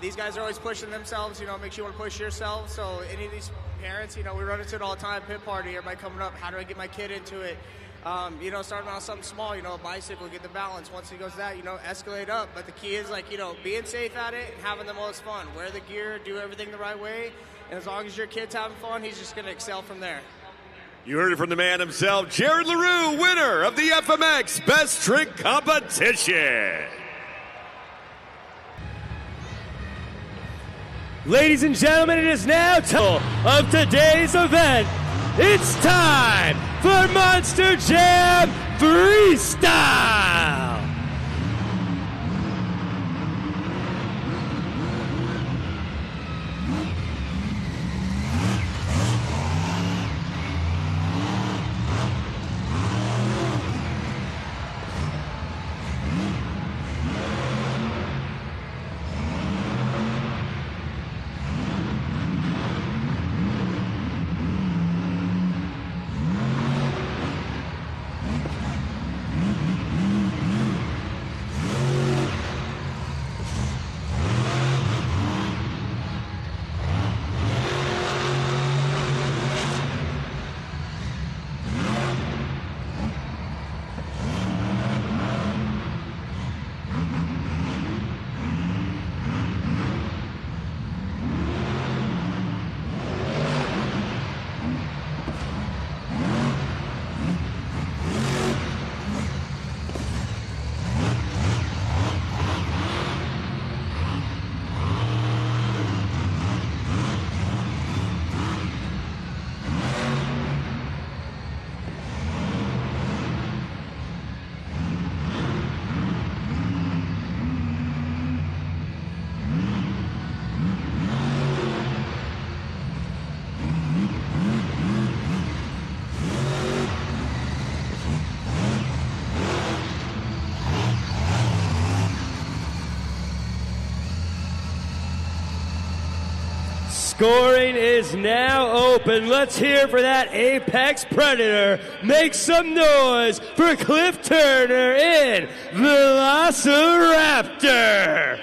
S9: These guys are always pushing themselves, makes you want to push yourself. So any of these parents, we run into it all the time, Pit Party, everybody coming up, how do I get my kid into it? Starting out something small, a bicycle, get the balance. Once he goes that, escalate up. But the key is, being safe at it and having the most fun. Wear the gear, do everything the right way. And as long as your kid's having fun, he's just going to excel from there.
S7: You heard it from the man himself, Jared LaRue, winner of the FMX Best Trick Competition.
S6: Ladies and gentlemen, it is now time of today's event. It's time for Monster Jam Freestyle. Scoring is now open. Let's hear for that apex predator. Make some noise for Cliff Turner in Velociraptor.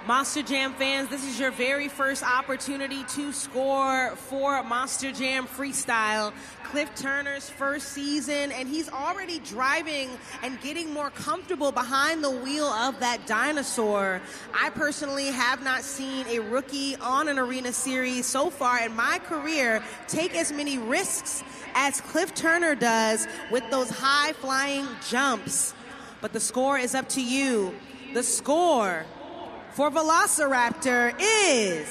S5: Monster Jam fans, this is your very first opportunity to score for Monster Jam Freestyle. Cliff Turner's first season, and he's already driving and getting more comfortable behind the wheel of that dinosaur. I personally have not seen a rookie on an arena series so far in my career take as many risks as Cliff Turner does with those high-flying jumps. But the score is up to you. The score for Velociraptor is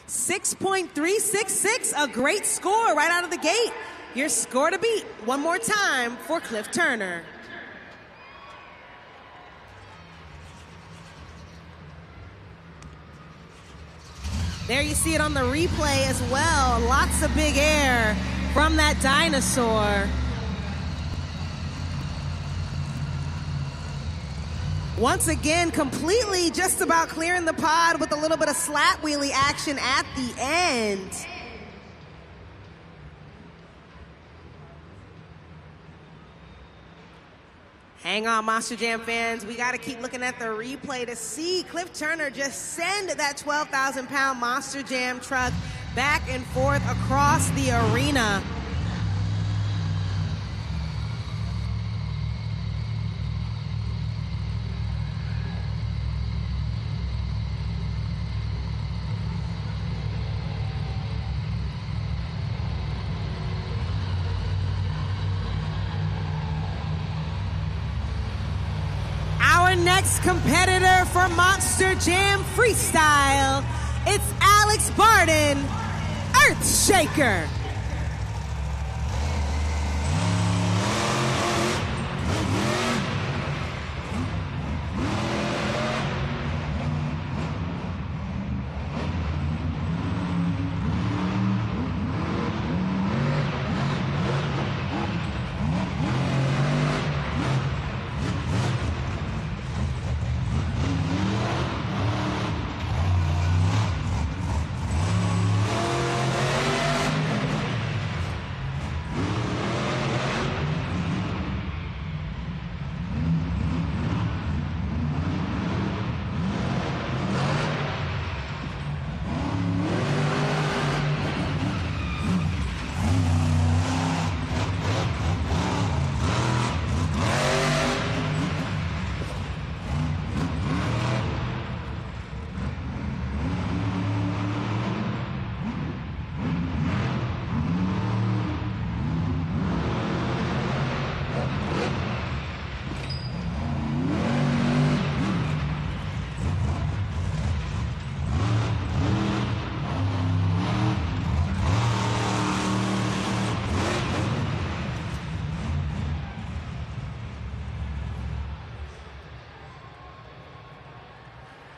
S5: 6.366, a great score right out of the gate. Your score to beat. One more time for Cliff Turner. There you see it on the replay as well. Lots of big air from that dinosaur. Once again, completely just about clearing the pod with a little bit of slap wheelie action at the end. Hang on, Monster Jam fans. We got to keep looking at the replay to see Cliff Turner just send that 12,000-pound Monster Jam truck back and forth across the arena. Next competitor for Monster Jam Freestyle, it's Alex Barden, Earthshaker.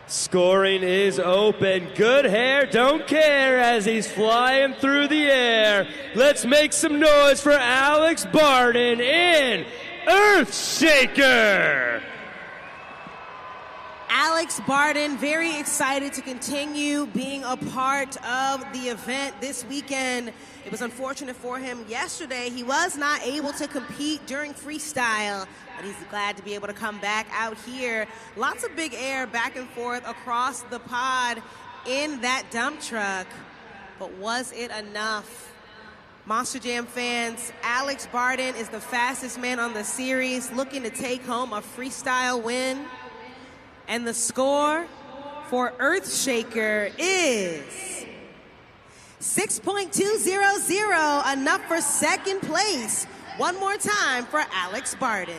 S6: Scoring is open. Good hair, don't care as he's flying through the air. Let's make some noise for Alex Barden in Earthshaker.
S5: Alex Barden, very excited to continue being a part of the event this weekend. It was unfortunate for him yesterday. He was not able to compete during freestyle, but he's glad to be able to come back out here. Lots of big air back and forth across the pod in that dump truck. But was it enough? Monster Jam fans, Alex Barden is the fastest man on the series, looking to take home a freestyle win. And the score for Earthshaker is 6.200, enough for second place. One more time for Alex Barden.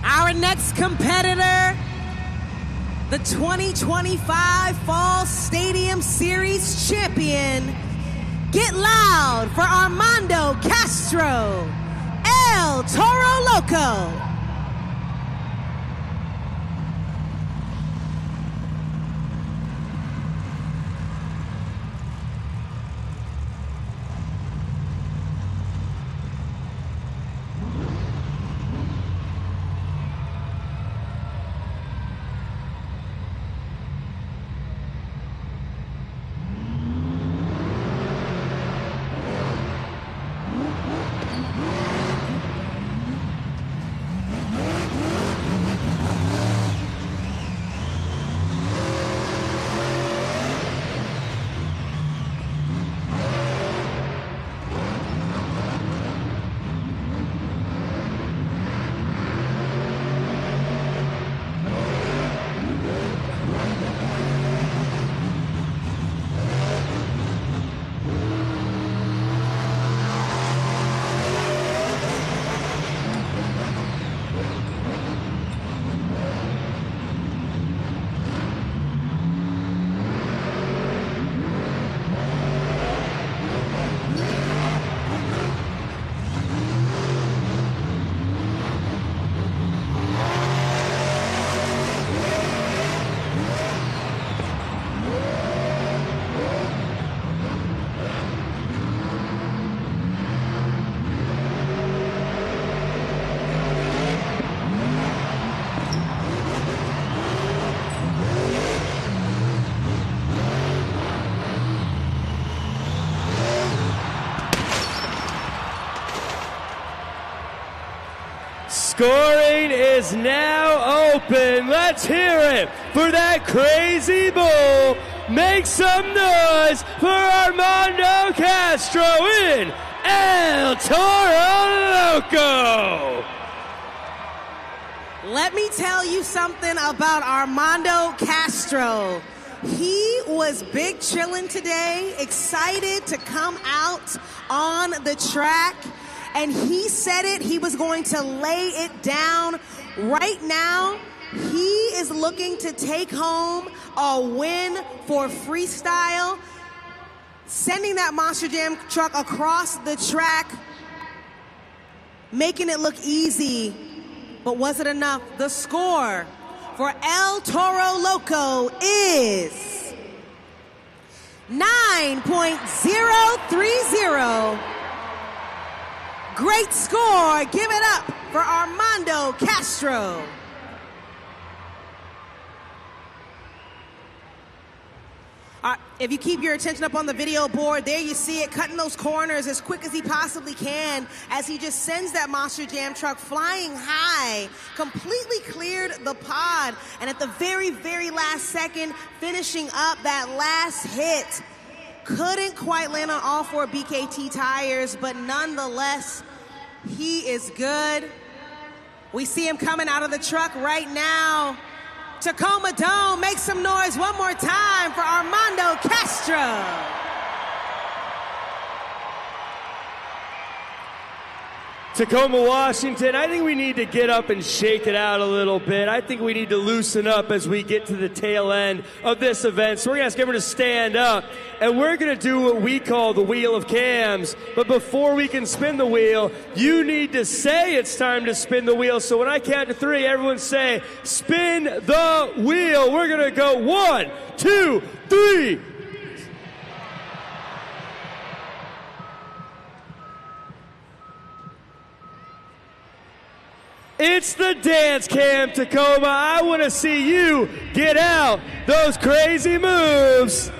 S5: Our next competitor, the 2025 Fall Stadium Series champion. Get loud for Armando Castro, El Toro Loco. Loco.
S6: Scoring is now open. Let's hear it for that crazy bull. Make some noise for Armando Castro in El Toro Loco.
S5: Let me tell you something about Armando Castro. He was big chillin' today, excited to come out on the track. And he said it, he was going to lay it down. Right now, he is looking to take home a win for Freestyle, sending that Monster Jam truck across the track, making it look easy. But was it enough? The score for El Toro Loco is 9.030. Great score. Give it up for Armando Castro. If you keep your attention up on the video board, there you see it, cutting those corners as quick as he possibly can as he just sends that Monster Jam truck flying high, completely cleared the pod, and at the very, very last second, finishing up that last hit. Couldn't quite land on all four BKT tires, but nonetheless, he is good. We see him coming out of the truck right now. Tacoma Dome, make some noise one more time for Armando Castro.
S6: Tacoma, Washington, I think we need to get up and shake it out a little bit. I think we need to loosen up as we get to the tail end of this event. So we're going to ask everyone to stand up, and we're going to do what we call the Wheel of Cams. But before we can spin the wheel, you need to say it's time to spin the wheel. So when I count to three, everyone say, spin the wheel. We're going to go 1, 2, 3. It's the dance cam, Tacoma. I want to see you get out those crazy moves.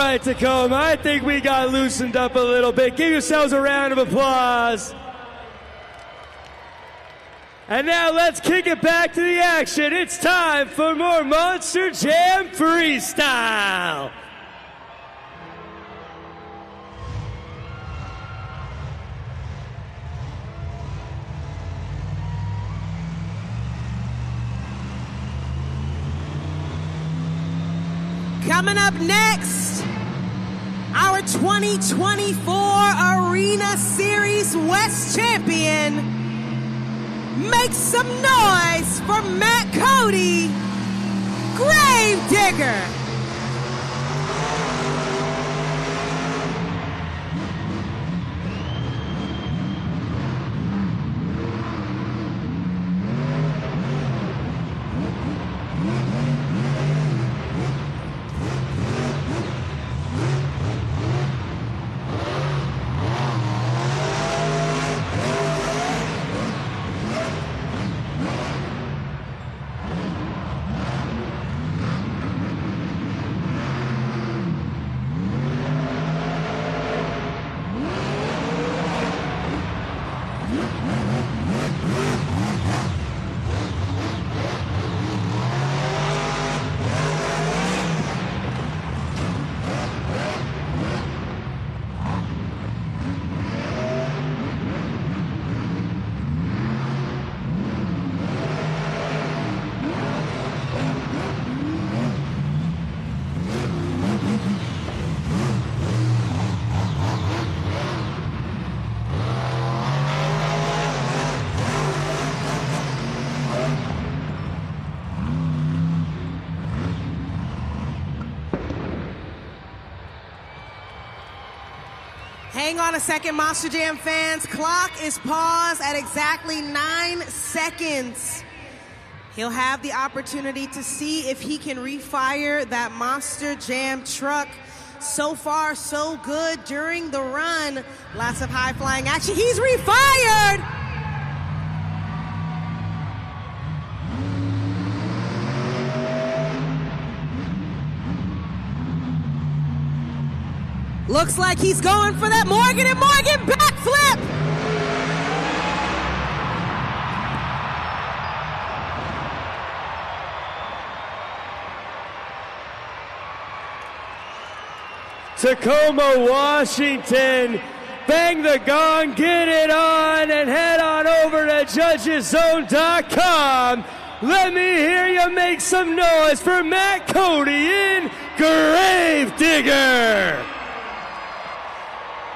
S6: right, Tacoma, I think we got loosened up a little bit. Give yourselves a round of applause. And now let's kick it back to the action. It's time for more Monster Jam Freestyle.
S5: Coming up next, our 2024 Arena Series West champion. Make some noise for Matt Cody, Gravedigger. Hang on a second, Monster Jam fans. Clock is paused at exactly 9 seconds. He'll have the opportunity to see if he can refire that Monster Jam truck. So far, so good during the run. Lots of high-flying action. He's refired! Looks like he's going for that Morgan & Morgan backflip.
S6: Tacoma, Washington. Bang the gong, get it on, and head on over to judgeszone.com. Let me hear you make some noise for Matt Cody in Gravedigger.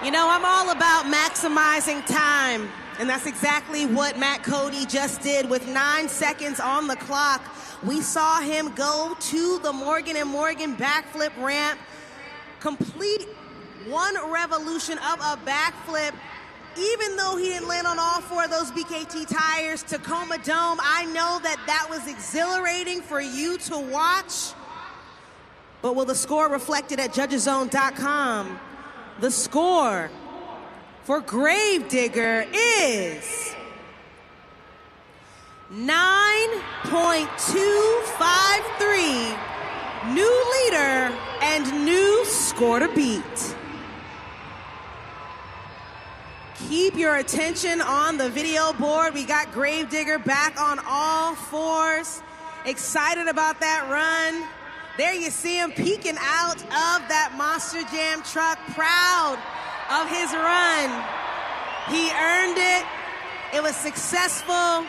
S5: You know, I'm all about maximizing time, and that's exactly what Matt Cody just did with 9 seconds on the clock. We saw him go to the Morgan & Morgan backflip ramp, complete one revolution of a backflip. Even though he didn't land on all 4 of those BKT tires, Tacoma Dome, I know that that was exhilarating for you to watch. But will the score reflected at judgeszone.com? The score for Gravedigger is 9.253. New leader and new score to beat. Keep your attention on the video board. We got Gravedigger back on all 4s. Excited about that run. There you see him peeking out of that Monster Jam truck, proud of his run. He earned it. It was successful.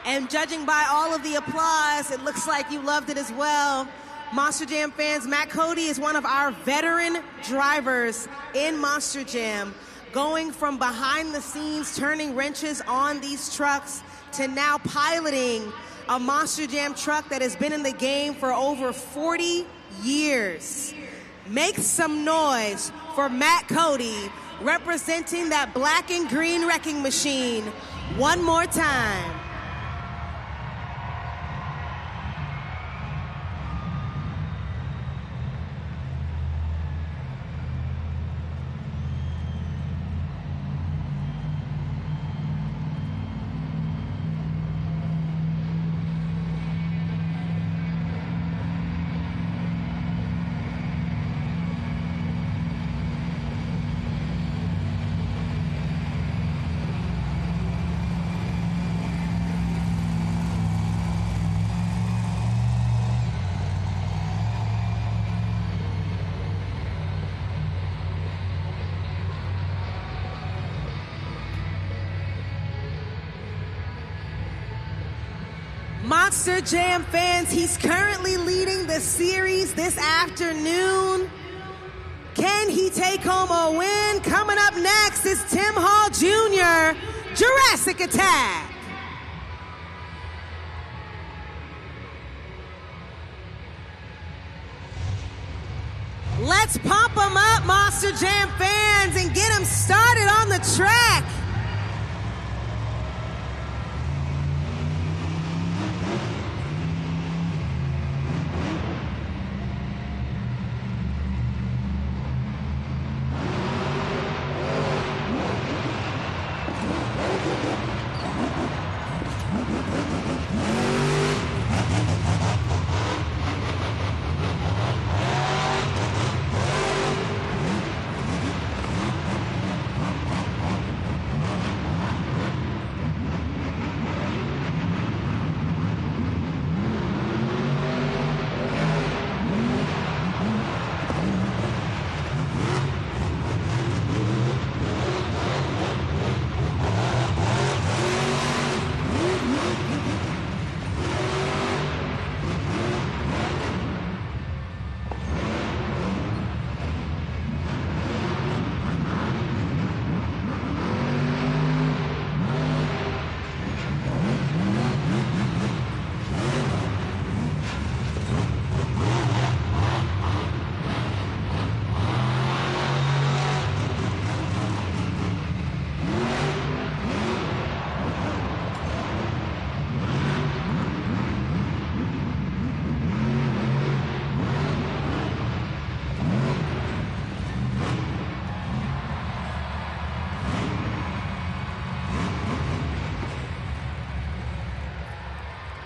S5: And judging by all of the applause, it looks like you loved it as well. Monster Jam fans, Matt Cody is one of our veteran drivers in Monster Jam, going from behind the scenes, turning wrenches on these trucks, to now piloting a Monster Jam truck that has been in the game for over 40 years. Make some noise for Matt Cody, representing that black and green wrecking machine one more time. Monster Jam fans, he's currently leading the series this afternoon. Can he take home a win? Coming up next is Tim Hall Jr., Jurassic Attack. Let's pump him up, Monster Jam fans, and get him started on the track.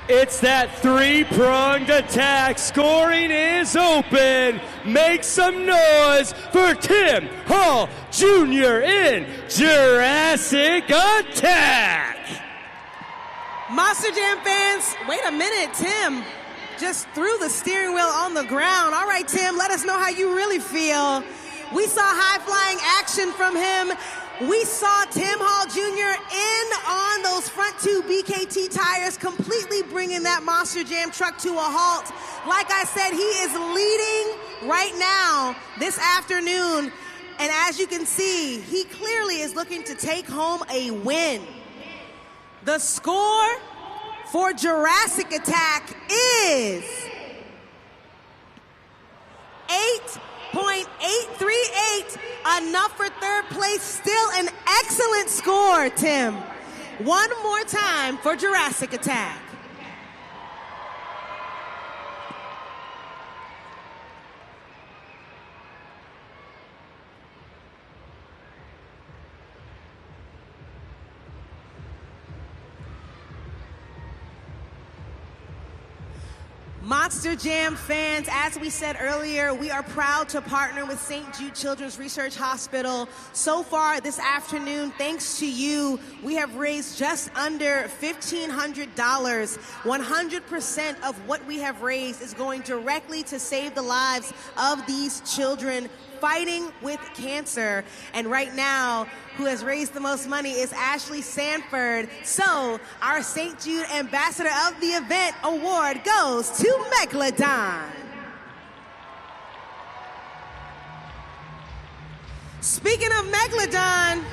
S6: It's that three-pronged attack. Scoring is open. Make some noise for Tim Hall Jr. in Jurassic Attack.
S5: Monster Jam fans, wait a minute, Tim just threw the steering wheel on the ground. All right, Tim, let us know how you really feel. We saw high-flying action from him. We saw Tim Hall Jr. in on those front two BKT tires, completely bringing that Monster Jam truck to a halt. Like I said, he is leading right now this afternoon. And as you can see, he clearly is looking to take home a win. The score for Jurassic Attack is 8.838, enough for third place. Still an excellent score, Tim. One more time for Jurassic Attack. Monster Jam fans, as we said earlier, we are proud to partner with St. Jude Children's Research Hospital. So far this afternoon, thanks to you, we have raised just under $1,500. 100% of what we have raised is going directly to save the lives of these children fighting with cancer. And right now, who has raised the most money is Ashley Sanford. So our St. Jude Ambassador of the Event award goes to Megalodon. Speaking of Megalodon,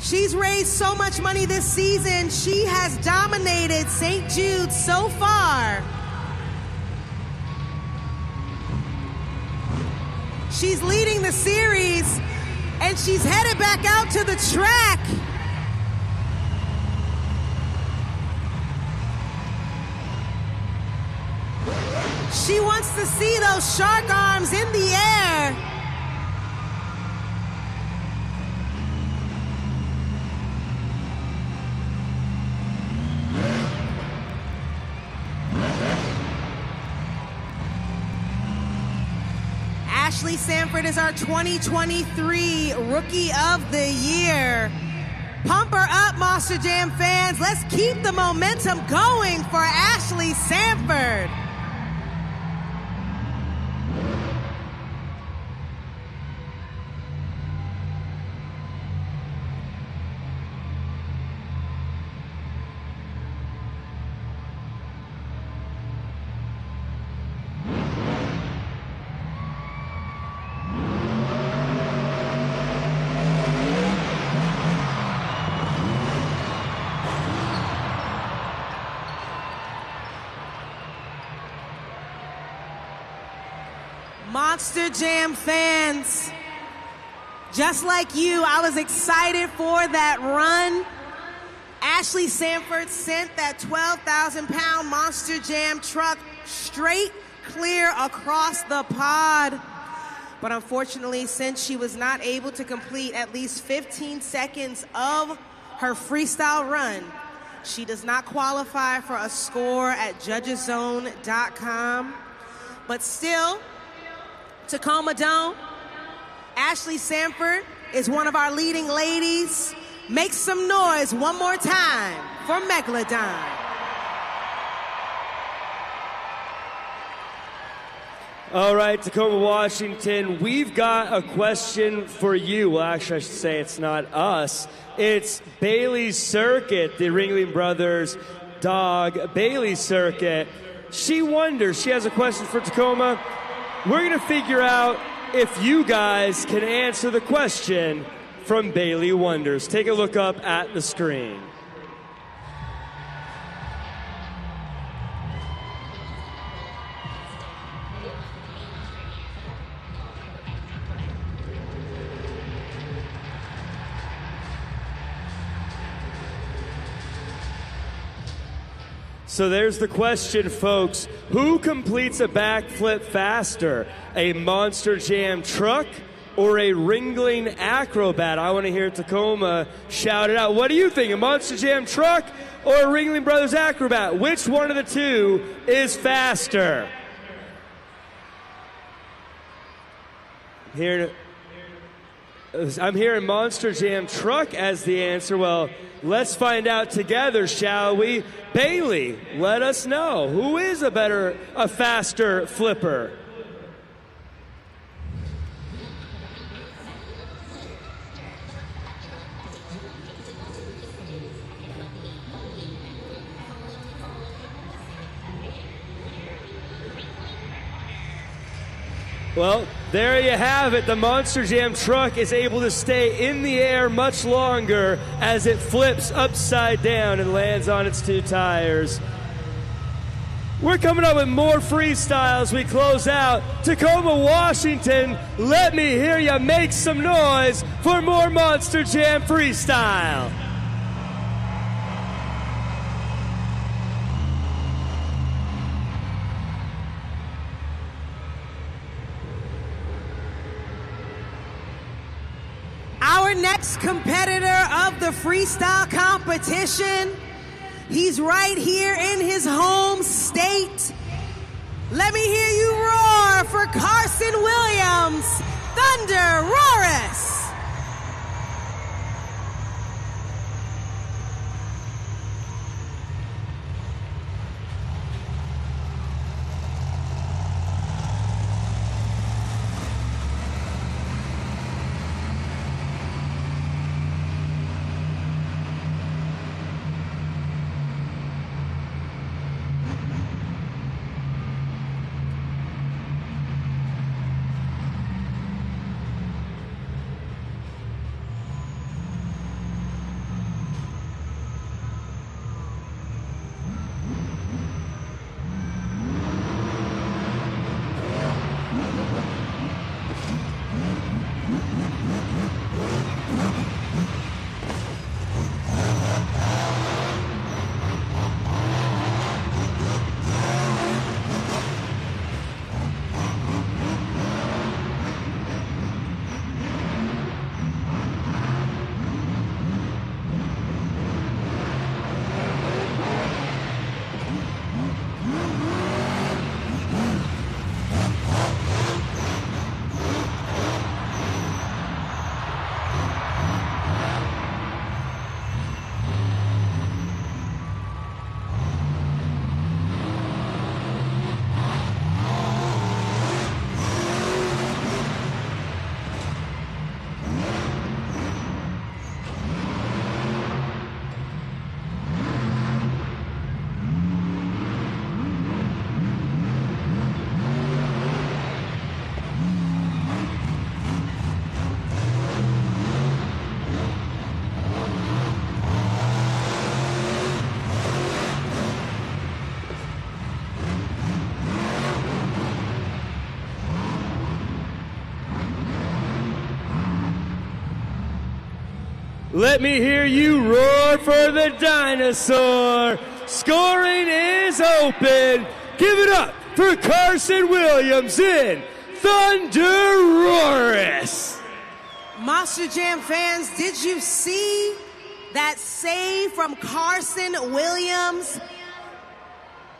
S5: she's raised so much money this season. She has dominated St. Jude so far. She's leading the series, and she's headed back out to the track. She wants to see those shark arms in the air. Ashley Sanford is our 2023 Rookie of the Year. Pump her up, Monster Jam fans. Let's keep the momentum going for Ashley Sanford. Monster Jam fans, just like you, I was excited for that run. Ashley Sanford sent that 12,000-pound Monster Jam truck straight clear across the pod. But unfortunately, since she was not able to complete at least 15 seconds of her freestyle run, she does not qualify for a score at judgeszone.com. But still, Tacoma Dome, Ashley Sanford is one of our leading ladies. Make some noise one more time for Megalodon.
S6: All right, Tacoma, Washington, we've got a question for you. Well, actually, I should say it's not us. It's Bailey Circuit, the Ringling Brothers dog, Bailey Circuit. She wonders, she has a question for Tacoma. We're going to figure out if you guys can answer the question from Bailey Wonders. Take a look up at the screen. So there's the question, folks. Who completes a backflip faster, a Monster Jam truck or a Ringling Acrobat? I want to hear Tacoma shout it out. What do you think, a Monster Jam truck or a Ringling Brothers Acrobat? Which one of the two is faster? I'm hearing Monster Jam truck as the answer. Well, let's find out together, shall we? Bailey, let us know. Who is a faster flipper? Well, there you have it. The Monster Jam truck is able to stay in the air much longer as it flips upside down and lands on its two tires. We're coming up with more freestyles. We close out Tacoma, Washington. Let me hear you make some noise for more Monster Jam freestyle.
S5: Our next competitor of the freestyle competition, he's right here in his home state. Let me hear you roar for Carson Williams, Thunder Roris.
S6: Let me hear you roar for the dinosaur. Scoring is open. Give it up for Carson Williams in Thunderosaurus.
S5: Monster Jam fans, did you see that save from Carson Williams?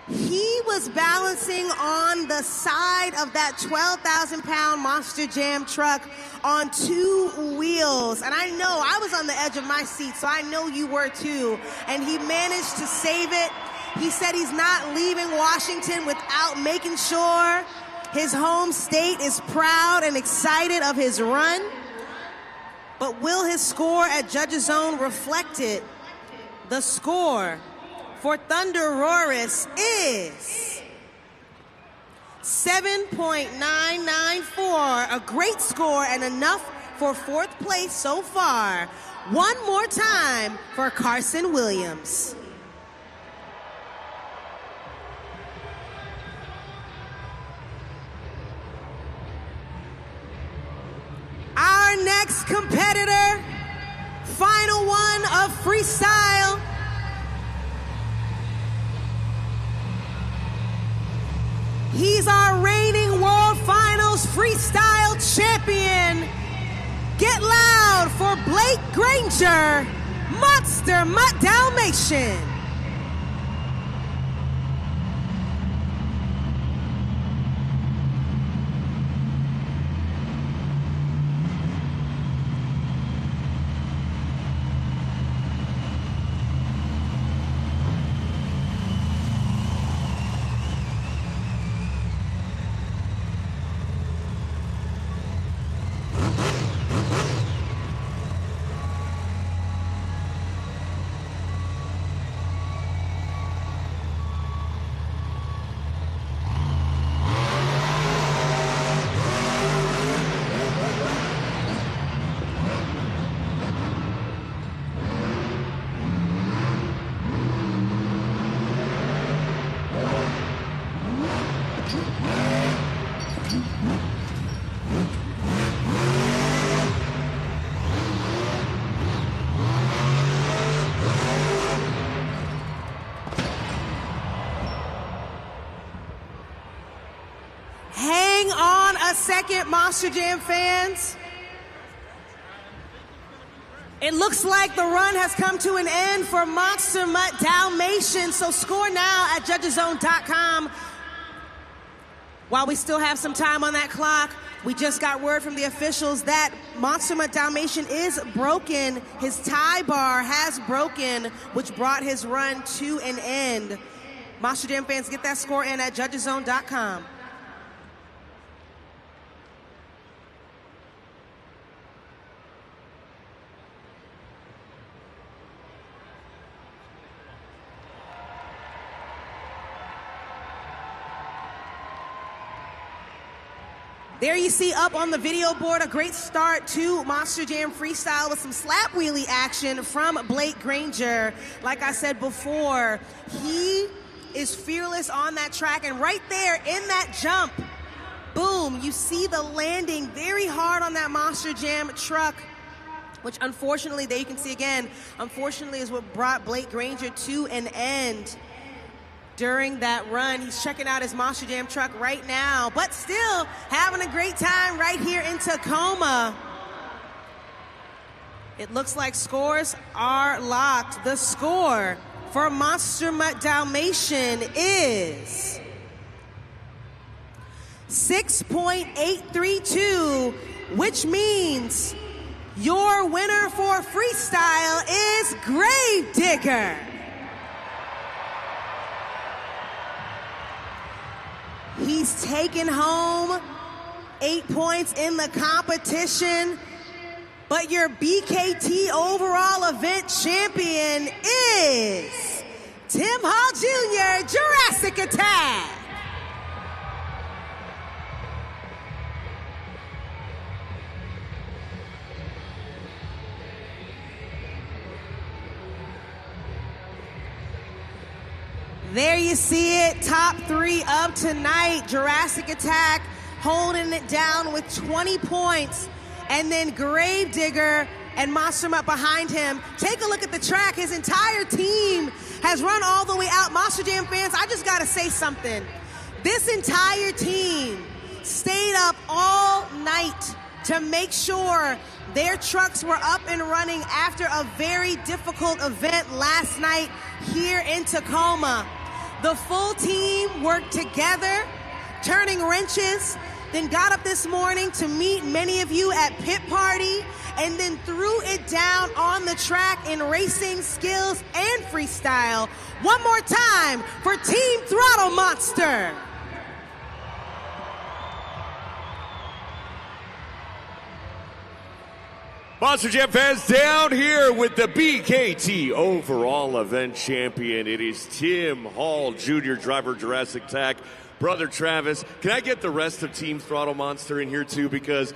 S5: He was balancing on the side of that 12,000-pound Monster Jam truck on 2 wheels. And I know I was on the edge of my seat, so I know you were too. And he managed to save it. He said he's not leaving Washington without making sure his home state is proud and excited of his run. But will his score at Judges Zone reflect it? The score for Thunderosaurus is 7.994, a great score and enough for 4th place so far. One more time for Carson Williams. Our next competitor, final one of Freestyle. He's our reigning World Finals Freestyle champion. Get loud for Blake Granger, Monster Mutt Dalmatian. Hang on a second, Monster Jam fans. It looks like the run has come to an end for Monster Mutt Dalmatian, so score now at judgeszone.com. While we still have some time on that clock, we just got word from the officials that Monster Mutt Dalmatian is broken. His tie bar has broken, which brought his run to an end. Monster Jam fans, get that score in at judgeszone.com. There you see up on the video board a great start to Monster Jam Freestyle with some slap wheelie action from Blake Granger. Like I said before, he is fearless on that track, and right there in that jump, boom, you see the landing very hard on that Monster Jam truck, which unfortunately, there you can see again, unfortunately is what brought Blake Granger to an end during that run. He's checking out his Monster Jam truck right now, but still having a great time right here in Tacoma. It looks like scores are locked. The score for Monster Mutt Dalmatian is 6.832, which means your winner for Freestyle is Gravedigger. He's taken home 8 points in the competition, but your BKT overall event champion is Tim Hall Jr., Jurassic Attack. There you see it, top 3 of tonight. Jurassic Attack holding it down with 20 points. and then Gravedigger and Monster Mutt behind him. Take a look at the track. His entire team has run all the way out. Monster Jam fans, I just got to say something. This entire team stayed up all night to make sure their trucks were up and running after a very difficult event last night here in Tacoma. The full team worked together, turning wrenches, then got up this morning to meet many of you at pit party, and then threw it down on the track in racing, skills, and freestyle. One more time for Team Throttle Monster.
S7: Monster Jam fans, down here with the BKT overall event champion. It is Tim Hall Jr., driver Jurassic Tech. Brother Travis, can I get the rest of Team Throttle Monster in here too? Because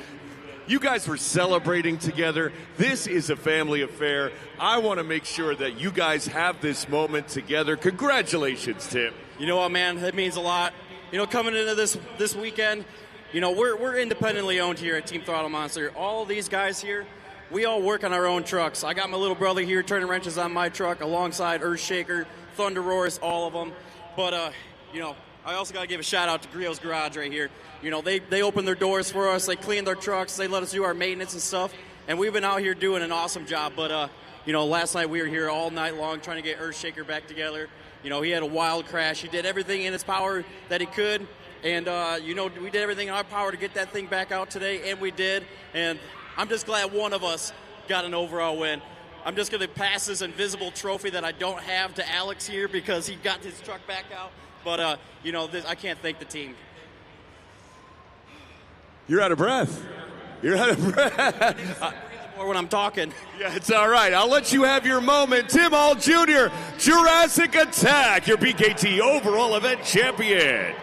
S7: you guys were celebrating together. This is a family affair. I want to make sure that you guys have this moment together. Congratulations, Tim.
S3: You know what, man? That means a lot. You know, coming into this weekend, you know, we're independently owned here at Team Throttle Monster. All of these guys here, we all work on our own trucks. I got my little brother here turning wrenches on my truck alongside Earthshaker, Thunder Roars, all of them. But, you know, I also got to give a shout out to Griot's Garage right here. You know, they opened their doors for us. They cleaned our trucks. They let us do our maintenance and stuff. And we've been out here doing an awesome job. But, you know, last night we were here all night long trying to get Earthshaker back together. You know, he had a wild crash. He did everything in his power that he could. And, you know, we did everything in our power to get that thing back out today, and we did. And I'm just glad one of us got an overall win. I'm just going to pass this invisible trophy that I don't have to Alex here because he got his truck back out. But, you know, I can't thank the team.
S7: You're out of breath. You're out of breath.
S3: More when I'm talking.
S7: Yeah, it's all right. I'll let you have your moment. Tim Hall Jr., Jurassic Attack, your BKT overall event champion.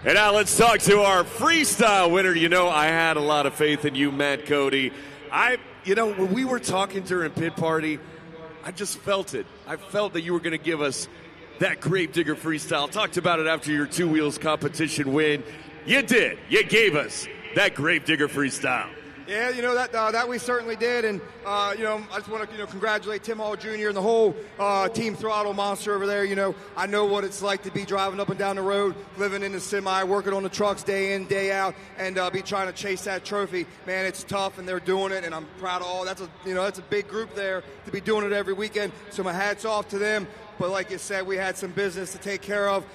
S7: And now let's talk to our freestyle winner. You know, I had a lot of faith in you, Matt Cody. You know, when we were talking during pit party, I just felt it. I felt that you were going to give us that Gravedigger freestyle. Talked about it after your two wheels competition win. You did. You gave us that Gravedigger freestyle.
S8: Yeah, you know, that we certainly did. And, you know, I just want to, congratulate Tim Hall Jr. and the whole Team Throttle Monster over there. You know, I know what it's like to be driving up and down the road, living in the semi, working on the trucks day in, day out, and be trying to chase that trophy. Man, it's tough, and they're doing it, and I'm proud of all. That's a big group there to be doing it every weekend. So my hat's off to them. But like you said, we had some business to take care of.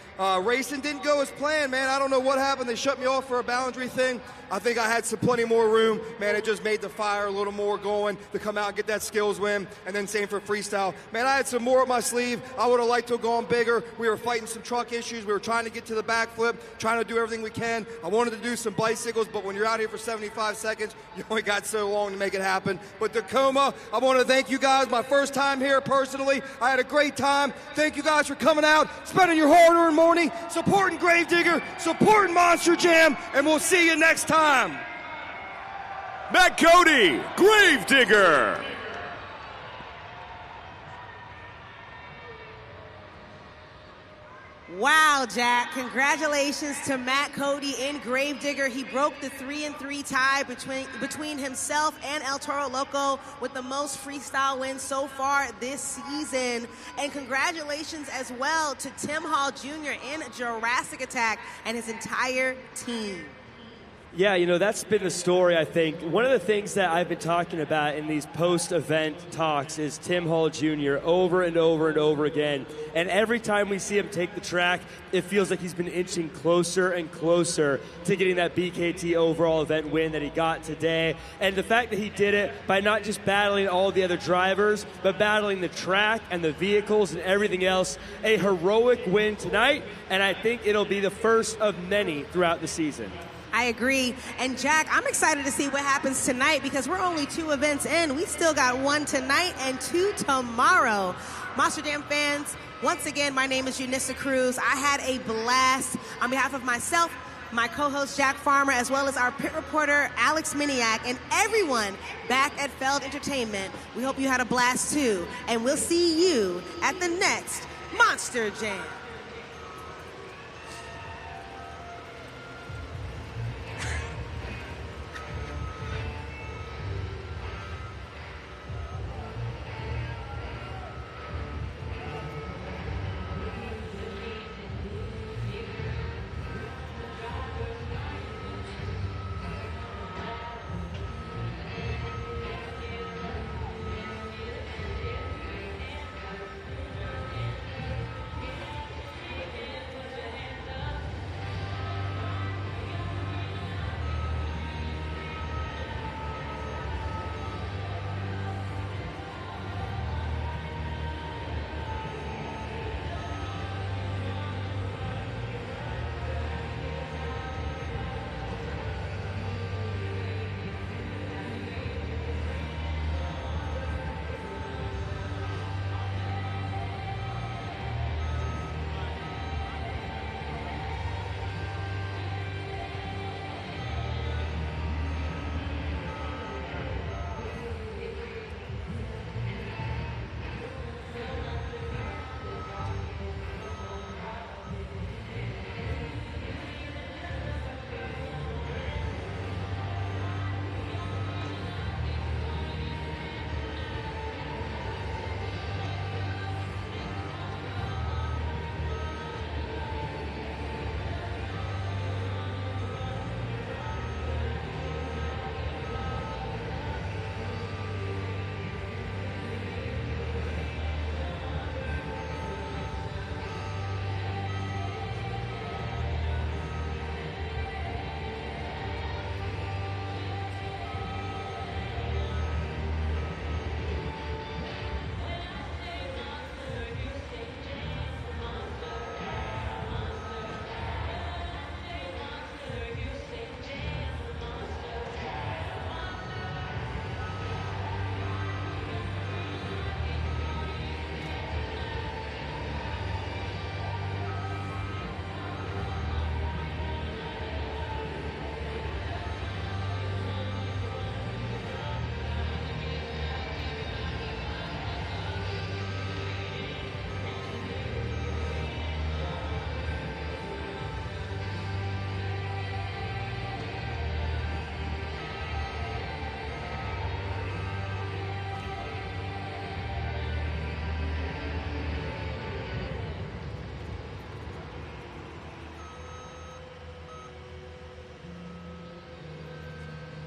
S8: Racing didn't go as planned, man. I don't know what happened. They shut me off for a boundary thing. I think I had plenty more room. Man, it just made the fire a little more going to come out and get that skills win. And then same for freestyle. Man, I had some more up my sleeve. I would have liked to have gone bigger. We were fighting some truck issues. We were trying to get to the backflip, trying to do everything we can. I wanted to do some bicycles, but when you're out here for 75 seconds, you only got so long to make it happen. But Tacoma, I want to thank you guys. My first time here personally. I had a great time. Thank you guys for coming out, spending your hard-earned morning, supporting Gravedigger, supporting Monster Jam, and we'll see you next time.
S7: Matt Cody, Gravedigger.
S5: Wow, Jack. Congratulations to Matt Cody in Gravedigger. He broke the 3-3 tie between himself and El Toro Loco with the most freestyle wins so far this season. And congratulations as well to Tim Hall Jr. in Jurassic Attack and his entire team.
S6: Yeah, you know, that's been the story, I think. One of the things that I've been talking about in these post-event talks is Tim Hall Jr. over and over and over again. And every time we see him take the track, it feels like he's been inching closer and closer to getting that BKT overall event win that he got today. And the fact that he did it by not just battling all the other drivers, but battling the track and the vehicles and everything else, a heroic win tonight. And I think it'll be the first of many throughout the season.
S5: I agree. And Jack, I'm excited to see what happens tonight because we're only 2 events in. We still got 1 tonight and 2 tomorrow. Monster Jam fans, once again, my name is Junissa Cruz. I had a blast. On behalf of myself, my co-host Jack Farmer, as well as our pit reporter Alex Miniak, and everyone back at Feld Entertainment. We hope you had a blast too, and we'll see you at the next Monster Jam.